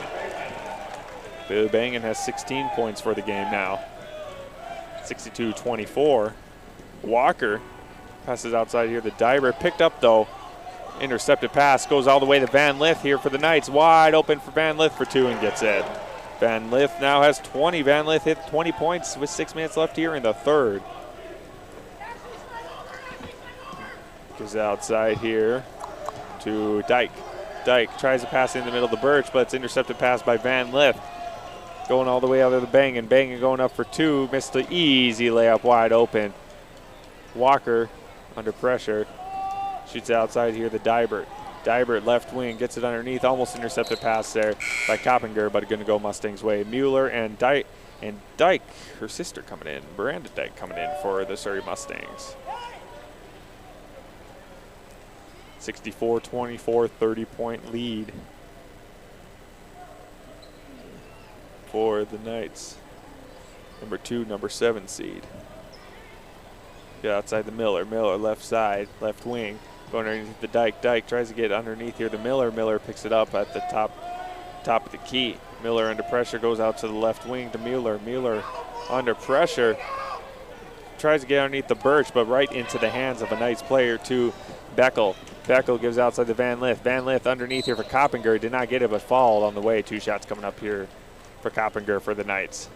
Bill Bangin has 16 points for the game now. 62-24. Walker passes outside here to Diver. Picked up though. Intercepted pass goes all the way to Van Lith here for the Knights. Wide open for Van Lith for 2 and gets it. Van Lith now has 20. Van Lith hit 20 points with 6 minutes left here in the third. Goes outside here to Dyke. Dyke tries to pass in the middle of the Birch, but it's intercepted pass by Van Lith. Going all the way out of the Bangin. Bangin going up for 2. Missed the easy layup wide open. Walker under pressure. Shoots outside here to Dybert. Dybert left wing gets it underneath. Almost intercepted pass there by Coppinger, but going to go Mustangs' way. Mueller and Dyke, her sister coming in. Miranda Dyke coming in for the Surrey Mustangs. 64-24, 30-point lead for the Knights. Number 2, number 7 seed. Get outside the Miller. Miller left side, left wing. Going underneath the Dyke. Dyke tries to get underneath here to Miller. Miller picks it up at the top of the key. Miller under pressure goes out to the left wing to Mueller. Mueller under pressure. Tries to get underneath the Birch, but right into the hands of a Knights player to Beckel. Beckel gives outside to Van Lith. Van Lith underneath here for Coppinger. Did not get it, but fouled on the way. 2 shots coming up here for Coppinger for the Knights.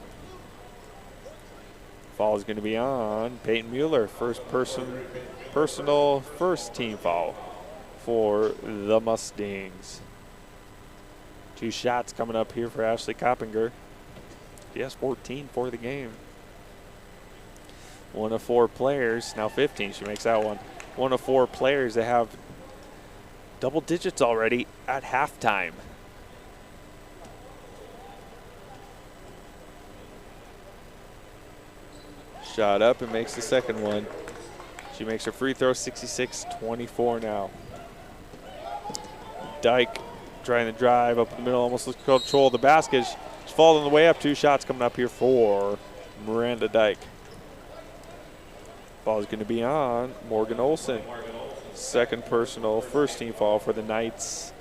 Foul is going to be on Peyton Mueller. Personal first team foul for the Mustangs. 2 shots coming up here for Ashley Coppinger. She has 14 for the game. 1 of 4 players, now 15, she makes that one. 1 of 4 players that have Double digits already at halftime. Shot up and makes the second one. She makes her free throw, 66-24 now. Dyke trying to drive up the middle, almost looks to control the basket. She's falling on the way up. 2 shots coming up here for Miranda Dyke. Ball is going to be on Morgan Olson. Second personal, first team foul for the Knights.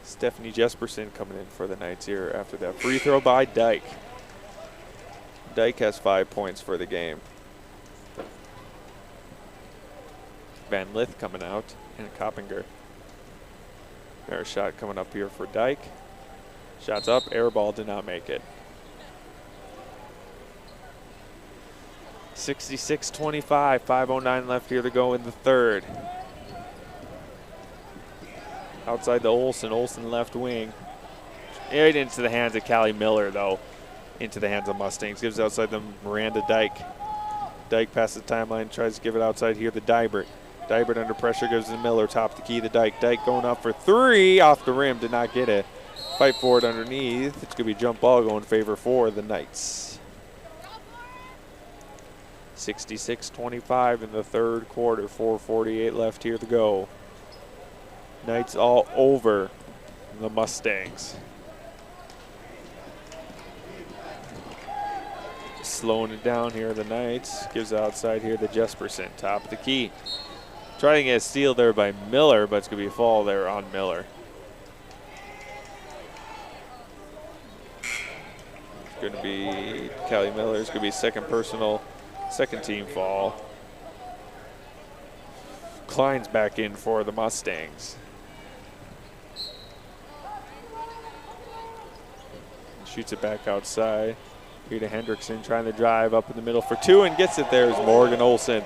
Stephanie Jesperson coming in for the Knights here after that free throw by Dyke. Dyke has 5 points for the game. Van Lith coming out and Coppinger. There's a shot coming up here for Dyke. Shots up, air ball did not make it. 66-25, 5:09 left here to go in the third. Outside the Olson left wing. Right into the hands of Callie Miller though. Into the hands of Mustangs. Gives outside them Miranda Dyke. Dyke passes the timeline, tries to give it outside here to Dybert. Dybert under pressure gives to Miller, top the key to Dyke. Dyke going up for 3, off the rim, did not get it. Fight for it underneath. It's going to be a jump ball going in favor for the Knights. 66-25 in the third quarter, 4:48 left here to go. Knights all over the Mustangs. Slowing it down here, the Knights. Gives outside here to Jesperson, top of the key. Trying to get a steal there by Miller, but it's going to be a fall there on Miller. It's going to be Callie Miller. It's going to be second personal, second team foul. Klein's back in for the Mustangs. Shoots it back outside. Here to Hendrickson, trying to drive up in the middle for 2 and gets it there is Morgan Olson.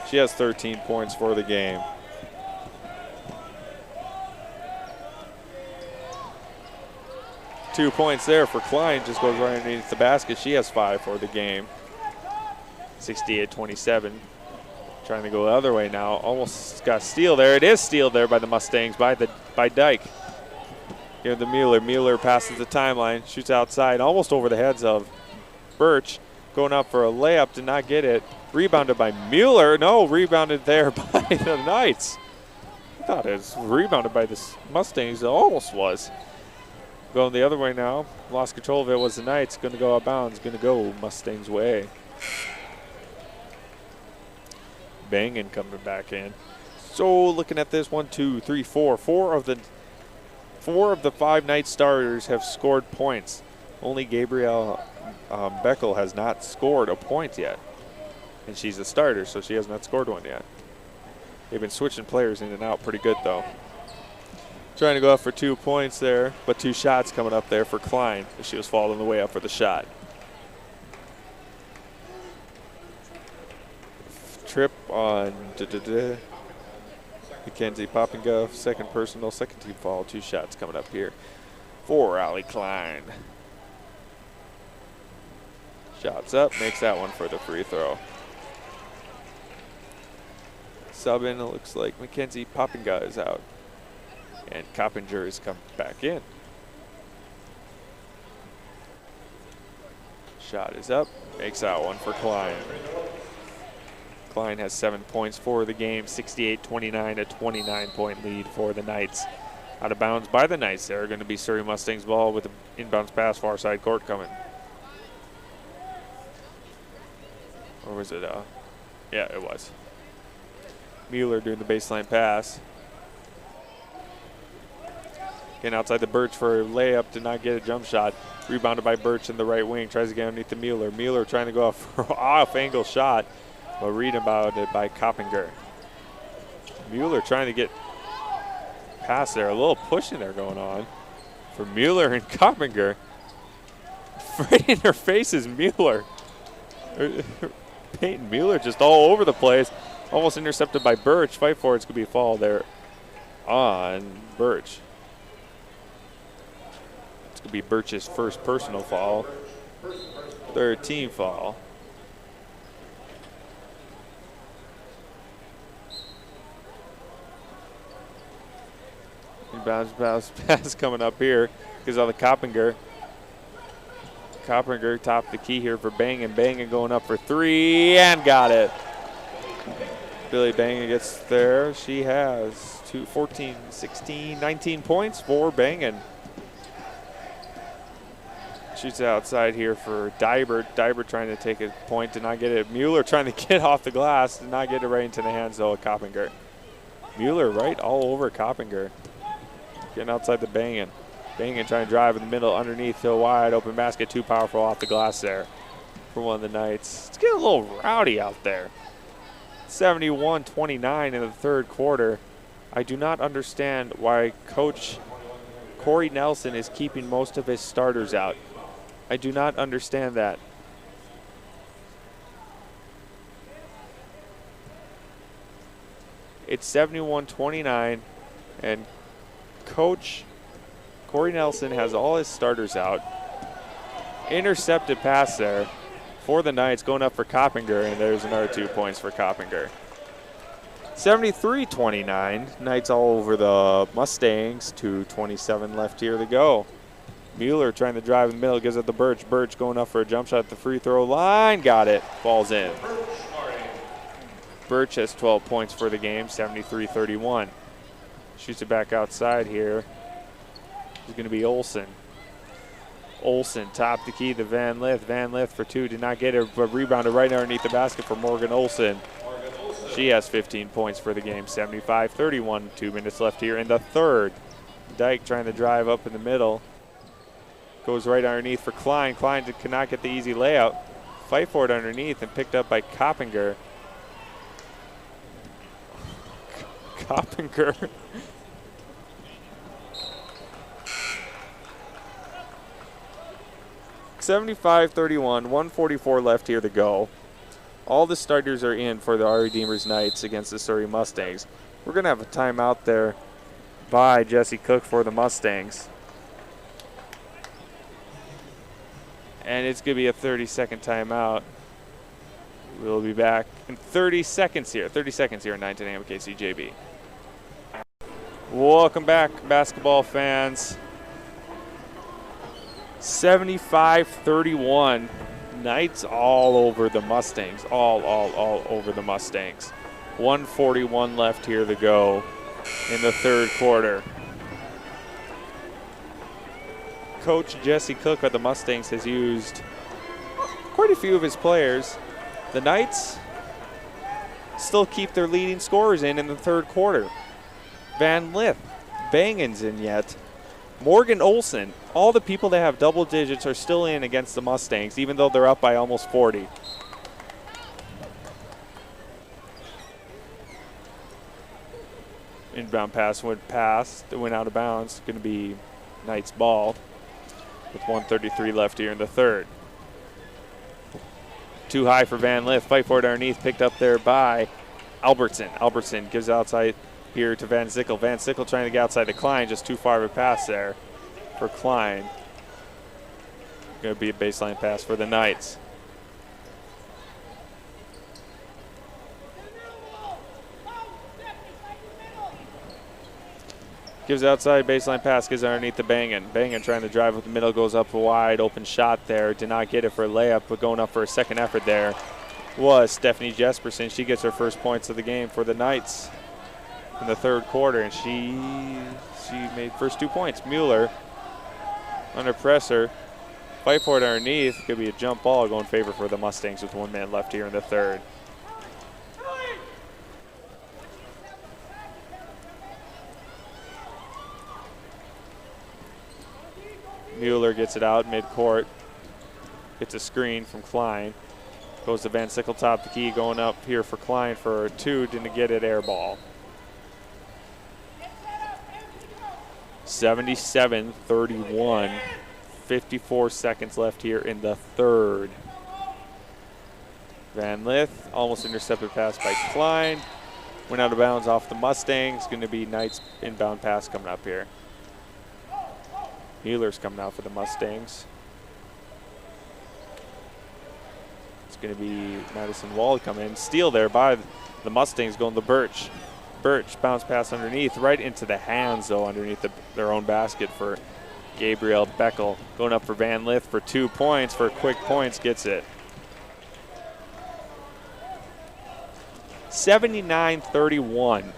She has 13 points for the game. Two points there for Klein, just goes right underneath the basket. She has 5 for the game. 68-27. Trying to go the other way now. Almost got a steal there. It is steal there by the Mustangs, by Dyke. Here to Mueller. Mueller passes the timeline, shoots outside, almost over the heads of Birch. Going up for a layup, did not get it. Rebounded by Mueller. No, rebounded there by the Knights. I thought it was rebounded by the Mustangs. It almost was. Going the other way now. Lost control of it was the Knights. Going to go out of bounds. Going to go Mustangs' way. Bangin coming back in. So looking at this, 1, 2, 3, 4. Four of the 5 Knights starters have scored points. Only Gabrielle Beckel has not scored a point yet. And she's a starter, so she has not scored one yet. They've been switching players in and out pretty good, though. Trying to go up for 2 points there, but 2 shots coming up there for Klein. She was falling the way up for the shot. Trip on Mackenzie Poppinga, second personal, second team foul. 2 shots coming up here for Allie Klein. Shots up, makes that one for the free throw. Sub in, it looks like Mackenzie Poppinga is out. And Coppinger is come back in. Shot is up, makes that one for Klein. Klein has 7 points for the game, 68-29, a 29-point lead for the Knights. Out of bounds by the Knights. They're going to be Surrey Mustangs ball with an inbounds pass, far side court coming. Or was it? Yeah, it was. Mueller doing the baseline pass. Getting outside the Birch for a layup, did not get a jump shot. Rebounded by Birch in the right wing, tries to get underneath the Mueller. Mueller trying to go off for an off-angle shot, but rebounded by Coppinger. Mueller trying to get past there. A little pushing there going on for Mueller and Coppinger. Right in her face is Mueller. Peyton Mueller just all over the place. Almost intercepted by Birch. Fight for it. It's going to be a fall there on Birch. It's going to be Birch's first personal foul. Third team foul. Bounce pass coming up here. Gives out the Coppinger. Coppinger top the key here for Bangin. Bangin going up for three and got it. Billy Bangin gets there. She has 14, 16, 19 points for Bangin. Shoots outside here for Dybert. Dybert trying to take a point, did not get it. Mueller trying to get off the glass, did not get it right into the hands though of Coppinger. Mueller right all over Coppinger. Getting outside the Bangin. Bangin trying to drive in the middle, underneath to a wide open basket. Too powerful off the glass there for one of the Knights. It's getting a little rowdy out there. 71-29 in the third quarter. I do not understand why Coach Corey Nelson is keeping most of his starters out. I do not understand that. It's 71-29, and Coach Corey Nelson has all his starters out. Intercepted pass there for the Knights, going up for Coppinger, and there's another 2 points for Coppinger. 73-29, Knights all over the Mustangs. 2:27 left here to go. Mueller trying to drive in the middle, gives it to Birch. Birch going up for a jump shot at the free throw line, got it, falls in. Birch has 12 points for the game, 73-31. Shoots it back outside here. It's going to be Olsen. Olsen top the key to Van Lith. Van Lith for two, did not get it, but rebounded right underneath the basket for Morgan Olsen. She has 15 points for the game, 75-31. 2 minutes left here in the third. Dyke trying to drive up in the middle. Goes right underneath for Klein. Klein cannot get the easy layup. Fight for it underneath and picked up by Coppinger. Coppinger. $75-31, 1:44 left here to go. All the starters are in for the our Redeemers Knights against the Surrey Mustangs. We're going to have a timeout there by Jesse Cook for the Mustangs. And it's going to be a 30-second timeout. We'll be back in 30 seconds here. 30 seconds here at 9:10 AM KCJB. Welcome back, basketball fans. 75-31. Knights all over the Mustangs. All over the Mustangs. 1:41 left here to go in the third quarter. Coach Jesse Cook of the Mustangs has used quite a few of his players. The Knights still keep their leading scorers in the third quarter. Van Lith, Bangin's in yet. Morgan Olsen, all the people that have double digits are still in against the Mustangs, even though they're up by almost 40. Inbound pass went past, it went out of bounds. Going to be Knights ball with 1:33 left here in the third. Too high for Van Lith, fight for it underneath, picked up there by Albertson. Albertson gives outside here to Van Sickle. Van Sickle trying to get outside to Klein, just too far of a pass there for Klein. Going to be a baseline pass for the Knights. Gives outside, baseline pass, gives underneath the Bangin. Bangin trying to drive with the middle, goes up a wide open shot there. Did not get it for a layup, but going up for a second effort there was Stephanie Jesperson. She gets her first points of the game for the Knights in the third quarter, and she made first 2 points. Mueller under pressure, fight for it underneath. Could be a jump ball going in favor for the Mustangs with 1 minute left here in the third. Mueller gets it out midcourt, gets a screen from Klein. Goes to Van Sickle top the key, going up here for Klein for a two, didn't get it, air ball. 77-31, 54 seconds left here in the third. Van Lith, almost intercepted pass by Klein. Went out of bounds off the Mustangs. Going to be Knights inbound pass coming up here. Mueller's coming out for the Mustangs. It's going to be Madison Wall coming in. Steal there by the Mustangs going to Birch. Birch. Bounce pass underneath, right into the hands, though, underneath their own basket for Gabrielle Beckel. Going up for Van Lith for 2 points, for quick points, gets it. 79-31.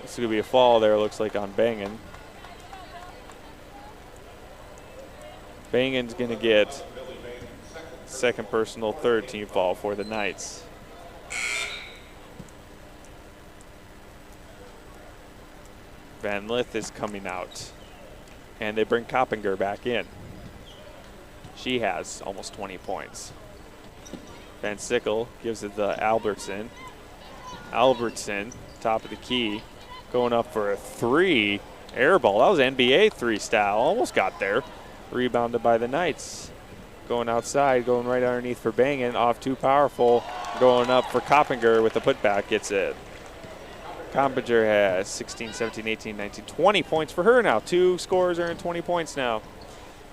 This is going to be a fall there, looks like, on Bangan. Bangan's going to get second personal, third team foul for the Knights. Van Lith is coming out. And they bring Coppinger back in. She has almost 20 points. Van Sickle gives it to Albertson. Albertson, top of the key, going up for a 3. Air ball. That was NBA 3 style. Almost got there. Rebounded by the Knights. Going outside, going right underneath for Bangan. Off too powerful. Going up for Coppinger with the putback. Gets it. Coppinger has 16, 17, 18, 19, 20 points for her now. 2 scores earned 20 points now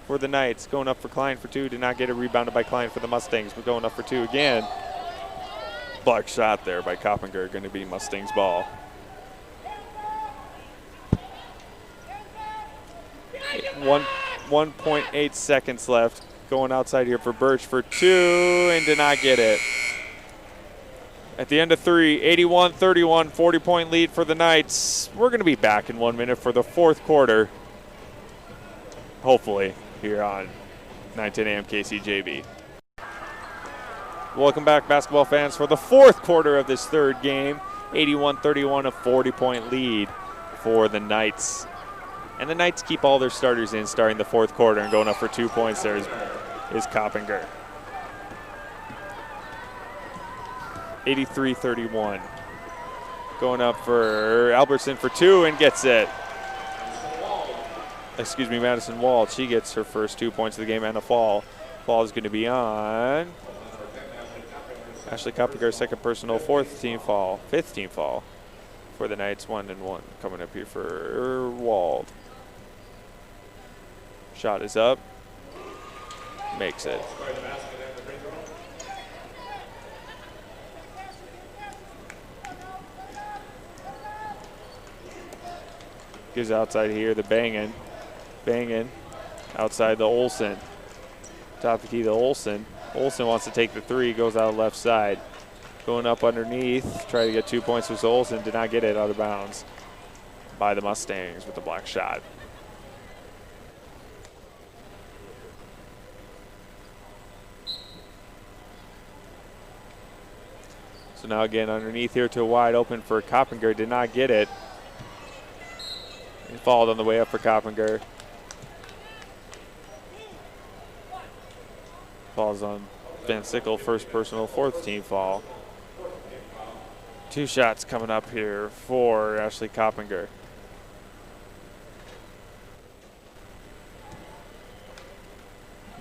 for the Knights. Going up for Klein for 2. Did not get it. Rebounded by Klein for the Mustangs. But going up for 2 again. Block shot there by Coppinger. Going to be Mustangs ball. One 1.8 seconds left. Going outside here for Birch for 2 and did not get it. At the end of 3, 81-31, 40-point lead for the Knights. We're going to be back in 1 minute for the fourth quarter. Hopefully, here on 910 AM KCJB. Welcome back, basketball fans, for the fourth quarter of this third game. 81-31, a 40-point lead for the Knights. And the Knights keep all their starters in starting the fourth quarter, and going up for 2 points there is Coppinger. 83-31. Going up for Albertson for 2 and gets it. Excuse me, Madison Wald. She gets her first 2 points of the game and a fall. Fall is going to be on Ashley Coppinger, second personal, fifth team fall for the Knights. 1 and 1 coming up here for Wald. Shot is up. Makes it. Gives outside here the Bangan. Bangan outside the Olsen. Top of the key to Olsen. Olsen wants to take the 3, goes out left side. Going up underneath, try to get 2 points with Olsen. Did not get it, out of bounds by the Mustangs with the block shot. So now again underneath here to wide open for Coppinger. Did not get it. He fouled on the way up for Coppinger. Falls on Van Sickle, first personal, fourth team fall. 2 shots coming up here for Ashley Coppinger.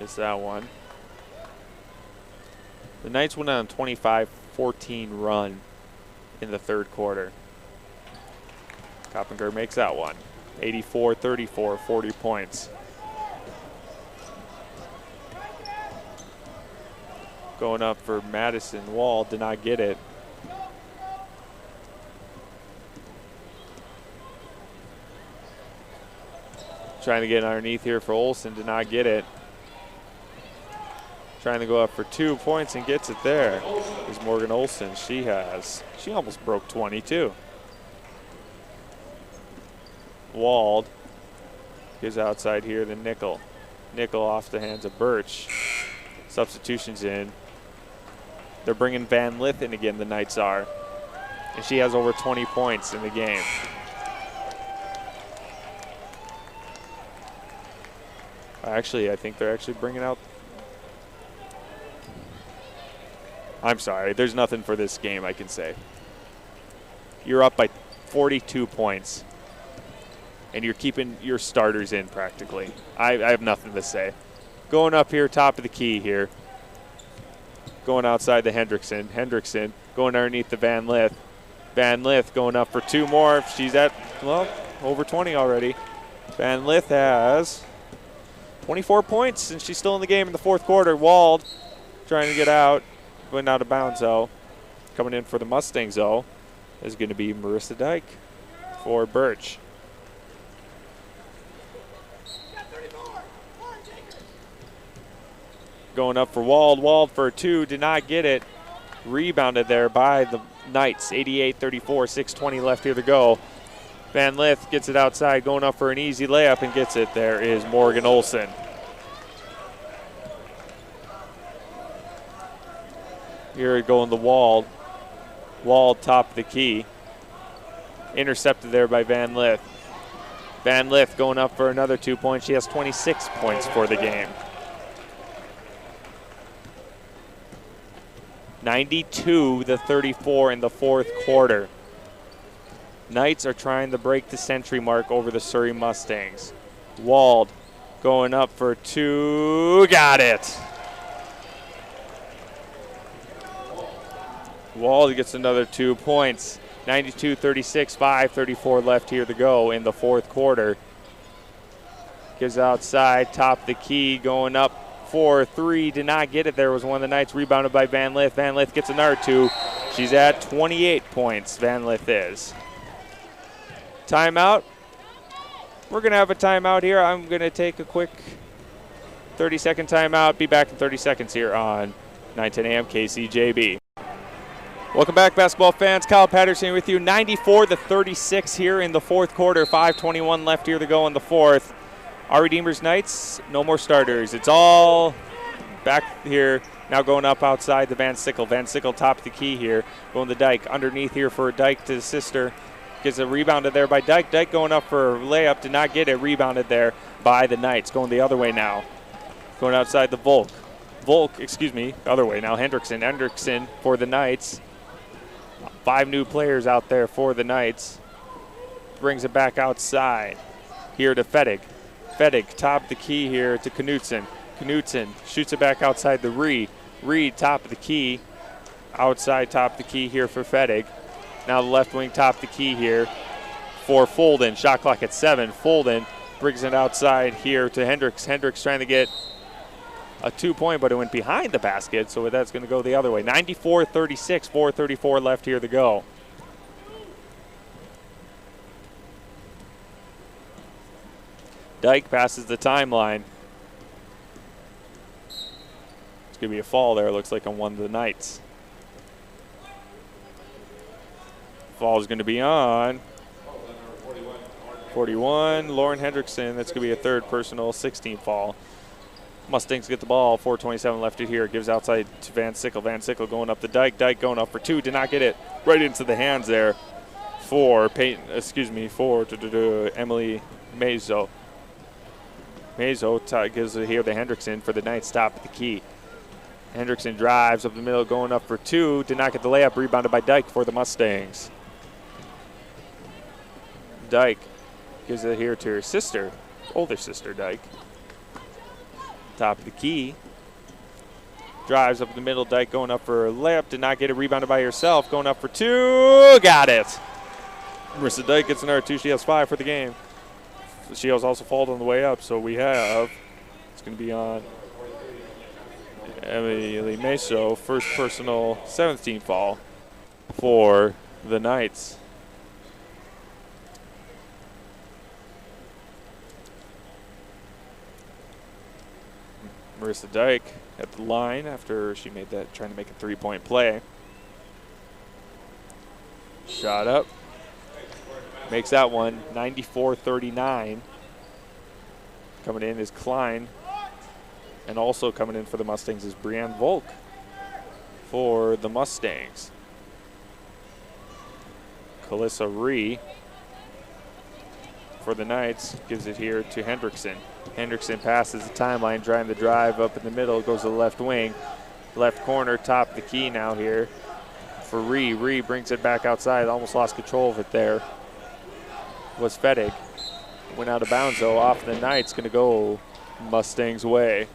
Missed that one. The Knights went on a 25-14 run in the third quarter. Coppinger makes that one. 84-34, 40 points. Going up for Madison Wall, did not get it. Trying to get underneath here for Olsen, did not get it. Trying to go up for 2 points and gets it there. Is Morgan Olsen. She almost broke 22. Wald gives outside here the Nickel. Nickel off the hands of Birch. Substitutions in. They're bringing Van Lith in again, the Knights are. And she has over 20 points in the game. Actually, I think they're actually bringing out. I'm sorry, there's nothing for this game I can say. You're up by 42 points. And you're keeping your starters in practically. I have nothing to say. Going up here, top of the key here. Going outside the Hendrickson. Hendrickson going underneath the Van Lith. Van Lith going up for 2 more. She's at, well, over 20 already. Van Lith has 24 points, and she's still in the game in the fourth quarter. Wald trying to get out. Going out of bounds, though. Coming in for the Mustangs, though, is going to be Marissa Dyke for Birch. Going up for Wald. Wald for 2, did not get it. Rebounded there by the Knights. 88-34, 6:20 left here to go. Van Lith gets it outside, going up for an easy layup and gets it. There is Morgan Olson. Here going the Wald. Wald top of the key. Intercepted there by Van Lith. Van Lith going up for another 2 points. She has 26 points for the game. 92-34 in the fourth quarter. Knights are trying to break the century mark over the Surrey Mustangs. Wald going up for 2, got it. Wald gets another 2 points. 92-36, 5:34 left here to go in the fourth quarter. Gives outside, top of the key, going up for 3, did not get it. There was one of the Knights, rebounded by Van Lith. Van Lith gets another 2. She's at 28 points, Van Lith is. Timeout. We're going to have a timeout here. I'm going to take a quick 30-second timeout. Be back in 30 seconds here on 910 AM KCJB. Welcome back, basketball fans. Kyle Patterson with you. 94-36 here in the fourth quarter. 5:21 left here to go in the fourth. Our Redeemers Knights, no more starters. It's all back here. Now going up outside the Van Sickle. Van Sickle top of the key here. Going to Dyke. Underneath here for Dyke to the sister. Gets a rebounded there by Dyke. Dyke going up for a layup. Did not get it. Rebounded there by the Knights. Going the other way now. Going outside the Volk. Other way now. Hendrickson for the Knights. 5 new players out there for the Knights. Brings it back outside. Here to Fedig. Fedig, top of the key here to Knutson. Knutson shoots it back outside the Reed. Reed, top of the key. Outside, top of the key here for Fedig. Now the left wing, top of the key here for Folden. Shot clock at 7. Folden brings it outside here to Hendricks. Hendricks trying to get a 2-point, but it went behind the basket, so that's going to go the other way. 94-36, 4:34 left here to go. Dyke passes the timeline. It's going to be a fall there, looks like, on one of the Knights. Fall is going to be on 41, Lauren Hendrickson. That's going to be a third personal, 16 fall. Mustangs get the ball, 4:27 left here. Gives outside to Van Sickle. Van Sickle going up the Dyke. Dyke going up for 2. Did not get it. Right into the hands there for Emily Mazo. Mazo gives it here to Hendrickson for the Knights. Stop at the key. Hendrickson drives up the middle, going up for 2. Did not get the layup. Rebounded by Dyke for the Mustangs. Dyke gives it here to her sister, older sister Dyke. Top of the key. Drives up the middle. Dyke going up for a layup. Did not get it. Rebounded by herself. Going up for 2. Got it. Marissa Dyke gets another 2. She has 5 for the game. She has also fallen on the way up. So we have, it's going to be on Emily Meso. First personal 17 fall for the Knights. Marissa Dyke at the line after she made that, trying to make a 3-point play. Shot up. Makes that one, 94-39. Coming in is Klein. And also coming in for the Mustangs is Brianne Volk for the Mustangs. Kalissa Ree for the Knights gives it here to Hendrickson. Hendrickson passes the timeline, trying to drive up in the middle, goes to the left wing. Left corner, top of the key now here for Ree. Ree brings it back outside, almost lost control of it there. Was Fedig. Went out of bounds though, off the Knights, gonna go Mustangs' way.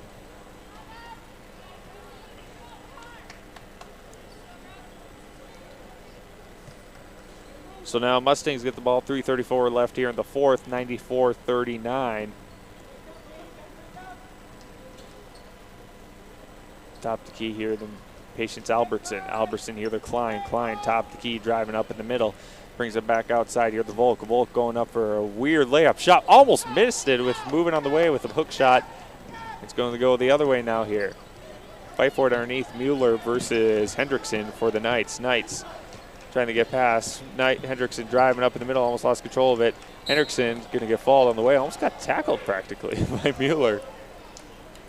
So now Mustangs get the ball, 3:34 left here in the fourth, 94-39. Top the key here, then Patience Albertson. Albertson here to Klein. Klein top the key, driving up in the middle. Brings it back outside here to Volk. Volk going up for a weird layup shot. Almost missed it with moving on the way with a hook shot. It's going to go the other way now here. Fight for it underneath. Mueller versus Hendrickson for the Knights. Knights trying to get past. Hendrickson driving up in the middle, almost lost control of it. Hendrickson going to get fouled on the way. Almost got tackled practically by Mueller.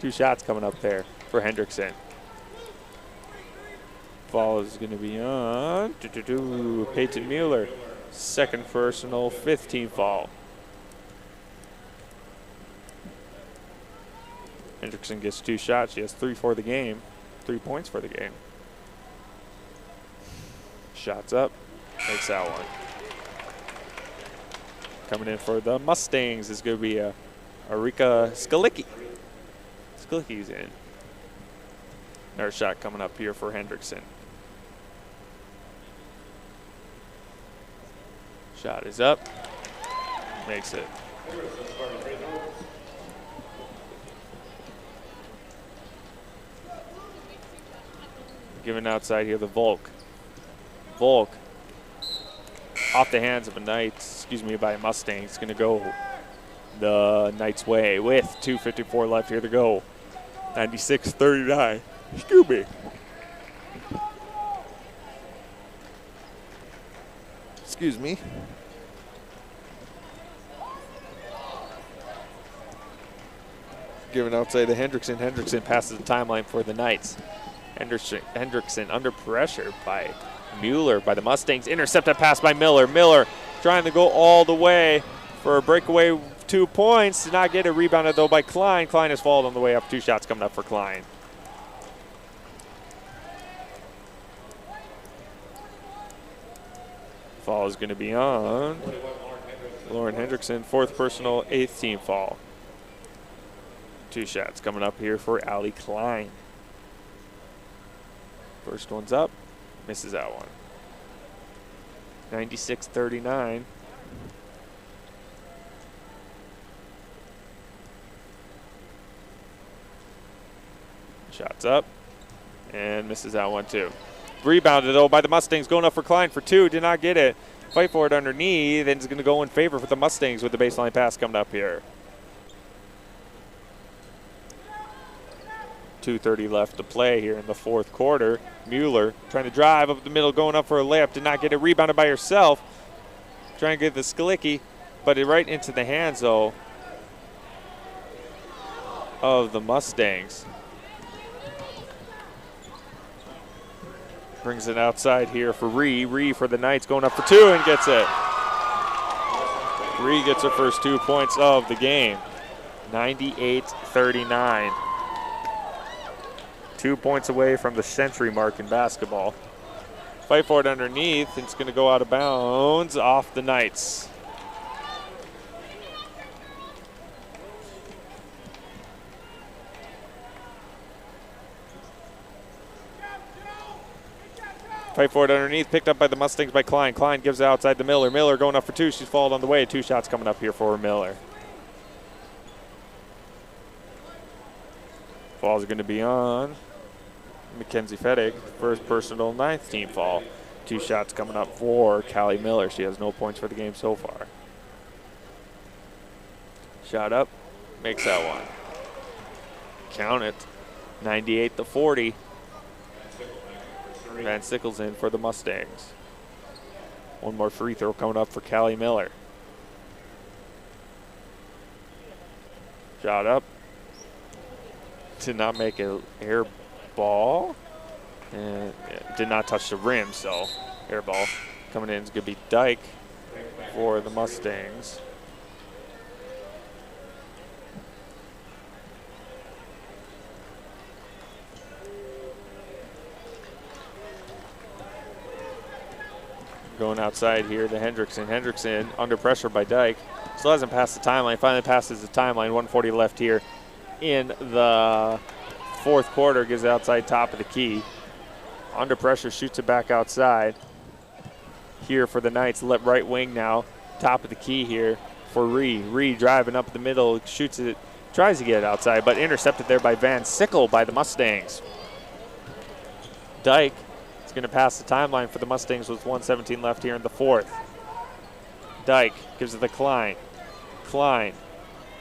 2 shots coming up there for Hendrickson. Foul is going to be on Peyton Mueller. Second personal, 5th team foul. Hendrickson gets 2 shots. She has 3 for the game. 3 points for the game. Shots up. Makes that one. Coming in for the Mustangs is going to be Arika Skalicki. Skalicki's in. Another shot coming up here for Hendrickson. Shot is up. Makes it. Giving outside here the Volk. Volk off the hands of a Knights, by a Mustang. It's going to go the Knights' way with 2:54 left here to go. 96-39. Scooby. Excuse me. Giving outside to Hendrickson. Hendrickson passes the timeline for the Knights. Hendrickson under pressure by Mueller by the Mustangs. Intercepted pass by Miller. Miller trying to go all the way for a breakaway 2 points. Did not get it. Rebounded though by Klein. Klein has fallen on the way up. 2 shots coming up for Klein. Foul is going to be on Lauren Hendrickson. 4th personal, 8th team foul. 2 shots coming up here for Allie Klein. First one's up. Misses that one. 96-39. Shots up. And misses that one too. Rebounded though by the Mustangs, going up for Klein for 2. Did not get it. Fight for it underneath. And it's going to go in favor for the Mustangs with the baseline pass coming up here. 2:30 left to play here in the 4th quarter. Mueller trying to drive up the middle, going up for a layup. Did not get it. Rebounded by herself. Trying to get the Skalicki, but it right into the hands though of the Mustangs. Brings it outside here for Ree. Ree for the Knights, going up for 2 and gets it. Ree gets her first 2 points of the game. 98-39. 2 points away from the century mark in basketball. Fight for it underneath. It's going to go out of bounds off the Knights. Fight for it underneath. Picked up by the Mustangs by Klein. Klein gives it outside to Miller. Miller going up for 2. She's fouled on the way. 2 shots coming up here for Miller. Foul is going to be on Mackenzie Fettig. First personal, 9th team foul. 2 shots coming up for Callie Miller. She has no points for the game so far. Shot up. Makes that one. Count it. 98-40. Van Sickles in for the Mustangs. One more free throw coming up for Callie Miller. Shot up. Did not make an air ball. And did not touch the rim, so air ball coming in is going to be Dyke for the Mustangs. Going outside here to Hendrickson. Hendrickson under pressure by Dyke. Still hasn't passed the timeline. Finally passes the timeline. 1:40 left here in the 4th quarter. Gives it outside top of the key. Under pressure, shoots it back outside. Here for the Knights, right wing now. Top of the key here for Ree. Ree driving up the middle, shoots it, tries to get it outside, but intercepted there by Van Sickle by the Mustangs. Dyke is going to pass the timeline for the Mustangs with 1:17 left here in the fourth. Dyke gives it to Klein. Klein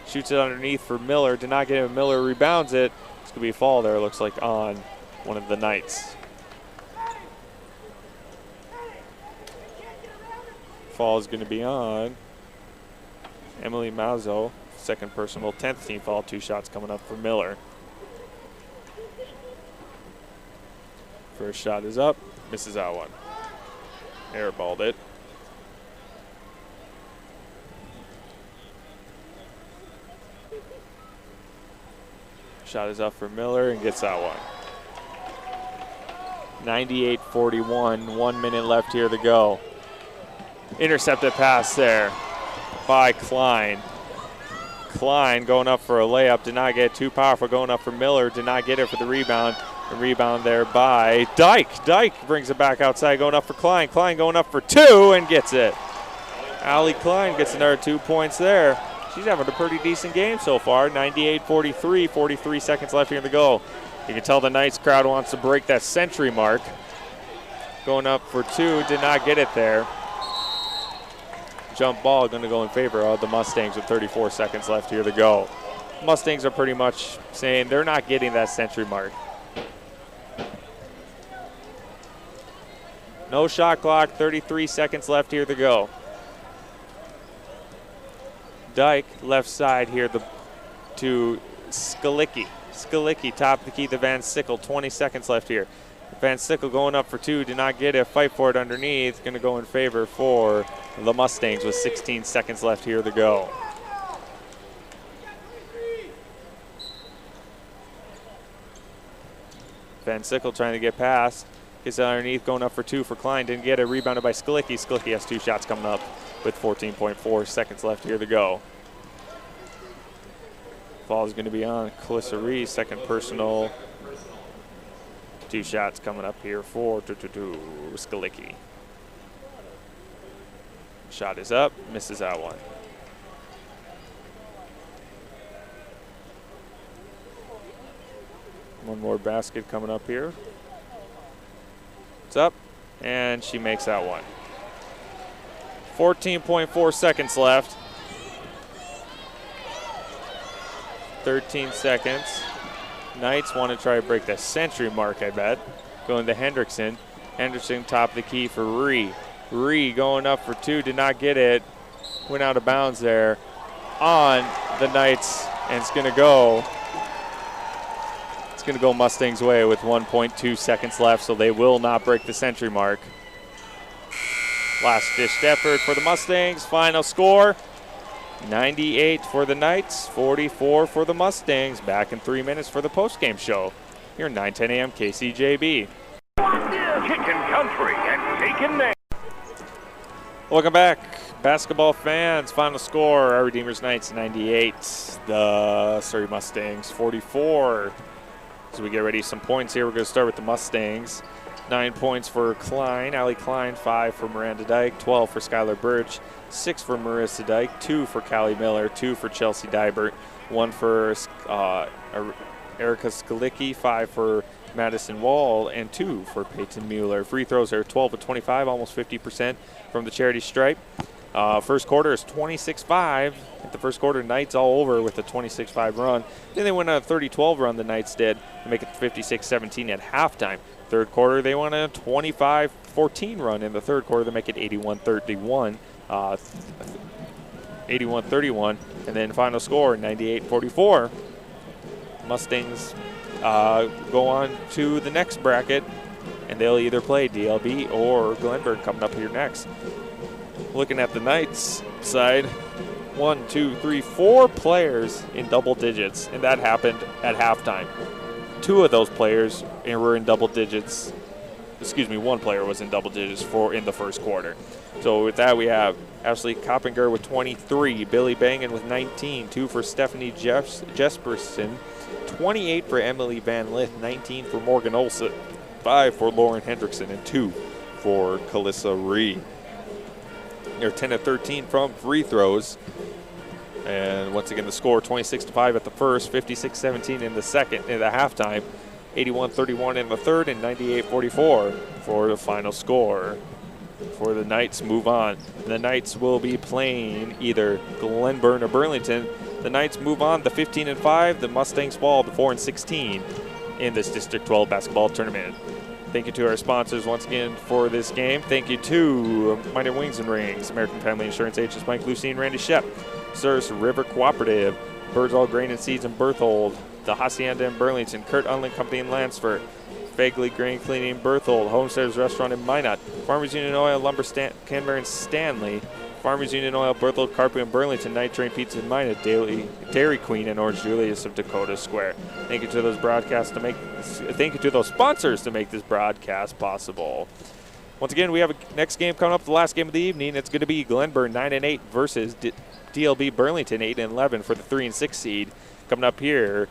shoots it underneath for Miller. Did not get it. Miller rebounds it. It's going to be a fall there, looks like, on one of the Knights. Fall is going to be on Emily Mazzo, second personal, 10th team foul. 2 shots coming up for Miller. First shot is up, misses that one. Airballed it. Shot is up for Miller and gets that one. 98-41, 1 minute left here to go. Intercepted pass there by Klein. Klein going up for a layup, did not get too powerful, going up for Miller, did not get it for the rebound. A rebound there by Dyke. Dyke brings it back outside, going up for Klein. Klein going up for 2 and gets it. Allie Klein gets another 2 points there. She's having a pretty decent game so far. 98-43, 43 seconds left here to go. You can tell the Knights crowd wants to break that century mark. Going up for 2, did not get it there. Jump ball going to go in favor of the Mustangs with 34 seconds left here to go. Mustangs are pretty much saying they're not getting that century mark. No shot clock, 33 seconds left here to go. Dyke left side here to Skalicki. Skalicki top of the key to Van Sickle, 20 seconds left here. Van Sickle going up for 2, did not get it, fight for it underneath, going to go in favor for the Mustangs with 16 seconds left here to go. Van Sickle trying to get past, gets it underneath, going up for 2 for Klein, didn't get it, rebounded by Skalicki. Skalicki has 2 shots coming up with 14.4 seconds left here to go. Foul is going to be on Calissa Reese, second personal. 2 shots coming up here for Skalicki. Shot is up, misses that one. One more basket coming up here. It's up, and she makes that one. 14.4 seconds left. 13 seconds. Knights want to try to break the century mark, I bet. Going to Hendrickson. Hendrickson top of the key for Ree. Ree going up for 2, did not get it. Went out of bounds there on the Knights, and it's going to go. It's going to go Mustangs' way with 1.2 seconds left, so they will not break the century mark. Last ditched effort for the Mustangs. Final score, 98 for the Knights, 44 for the Mustangs. Back in 3 minutes for the postgame show here at 9:10 AM KCJB. Kicking country and taking names. Welcome back, basketball fans. Final score, our Redeemers Knights 98, the Surrey Mustangs 44. As we get ready, some points here. We're going to start with the Mustangs. 9 points for Klein, Allie Klein, 5 for Miranda Dyke, 12 for Skylar Birch, 6 for Marissa Dyke, 2 for Callie Miller, 2 for Chelsea Dybert, 1 for Erica Skalicki, 5 for Madison Wall, and 2 for Peyton Mueller. Free throws are 12 of 25, almost 50% from the charity stripe. First quarter is 26-5. At the first quarter, Knights all over with a 26-5 run. Then they went on a 30-12 run, the Knights did, to make it 56-17 at halftime. Third quarter, they went on a 25-14 run. In the third quarter, they make it 81-31. 81-31. And then final score, 98-44. Mustangs go on to the next bracket, and they'll either play DLB or Glenburn coming up here next. Looking at the Knights side, 1, 2, 3, 4 players in double digits, and that happened at halftime. 2 of those players were in double digits. Excuse me, 1 player was in double digits in the first quarter. So with that, we have Ashley Coppinger with 23, Billy Bangan with 19, 2 for Stephanie Jesperson, 28 for Emily Van Lith, 19 for Morgan Olson, 5 for Lauren Hendrickson, and 2 for Calissa Ree. They're 10 of 13 from free throws. And once again, the score 26-5 at the first, 56-17 in the second, in the halftime. 81-31 in the third and 98-44 for the final score. For the Knights move on. The Knights will be playing either Glenburn or Burlington. The Knights move on to 15-5. The Mustangs fall to 4-16 in this District 12 basketball tournament. Thank you to our sponsors once again for this game. Thank you to Minor Wings and Rings, American Family Insurance Agents Mike Lucy and Randy Shep, Sirs River Cooperative, Birdsall Grain and Seeds in Berthold, the Hacienda in Burlington, Kurt Unlin Company in Lansford, Fagley Grain Cleaning in Berthold, Homesteaders Restaurant in Minot, Farmers Union Oil, Lumber Canberra and Stanley, Farmers Union Oil, Berthold, Carpet and Burlington, Night Train Pizza in Minot, Dairy Queen and Orange Julius of Dakota Square. Thank you to those sponsors to make this broadcast possible. Once again, we have a next game coming up, the last game of the evening. It's going to be Glenburn 9-8 versus DLB Burlington 8-11 for the 3 and 6 seed coming up here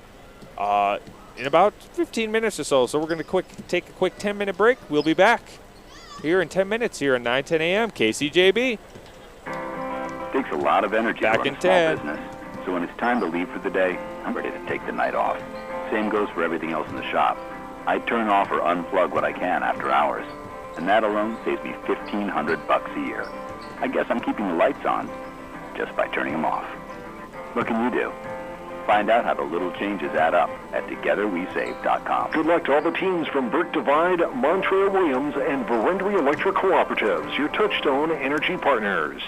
in about 15 minutes or so. So we're going to take a quick 10-minute break. We'll be back here in 10 minutes here at 9:10 a.m. KCJB. Takes a lot of energy Back to in run a small 10. business. So when it's time to leave for the day, I'm ready to take the night off. Same goes for everything else in the shop. I turn off or unplug what I can after hours, and that alone saves me $1,500 a year. I guess I'm keeping the lights on just by turning them off. What can you do? Find out how the little changes add up at TogetherWeSave.com. Good luck to all the teams from Burke Divide, Montreal Williams, and Verendry Electric Cooperatives, your Touchstone Energy partners.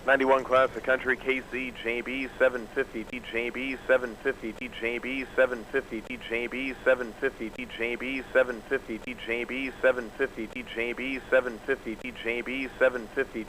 91 Classic Country KCJB 750 TJB 750 TJB 750 TJB 750 TJB 750 TJB 750 TJB 750 TJB 750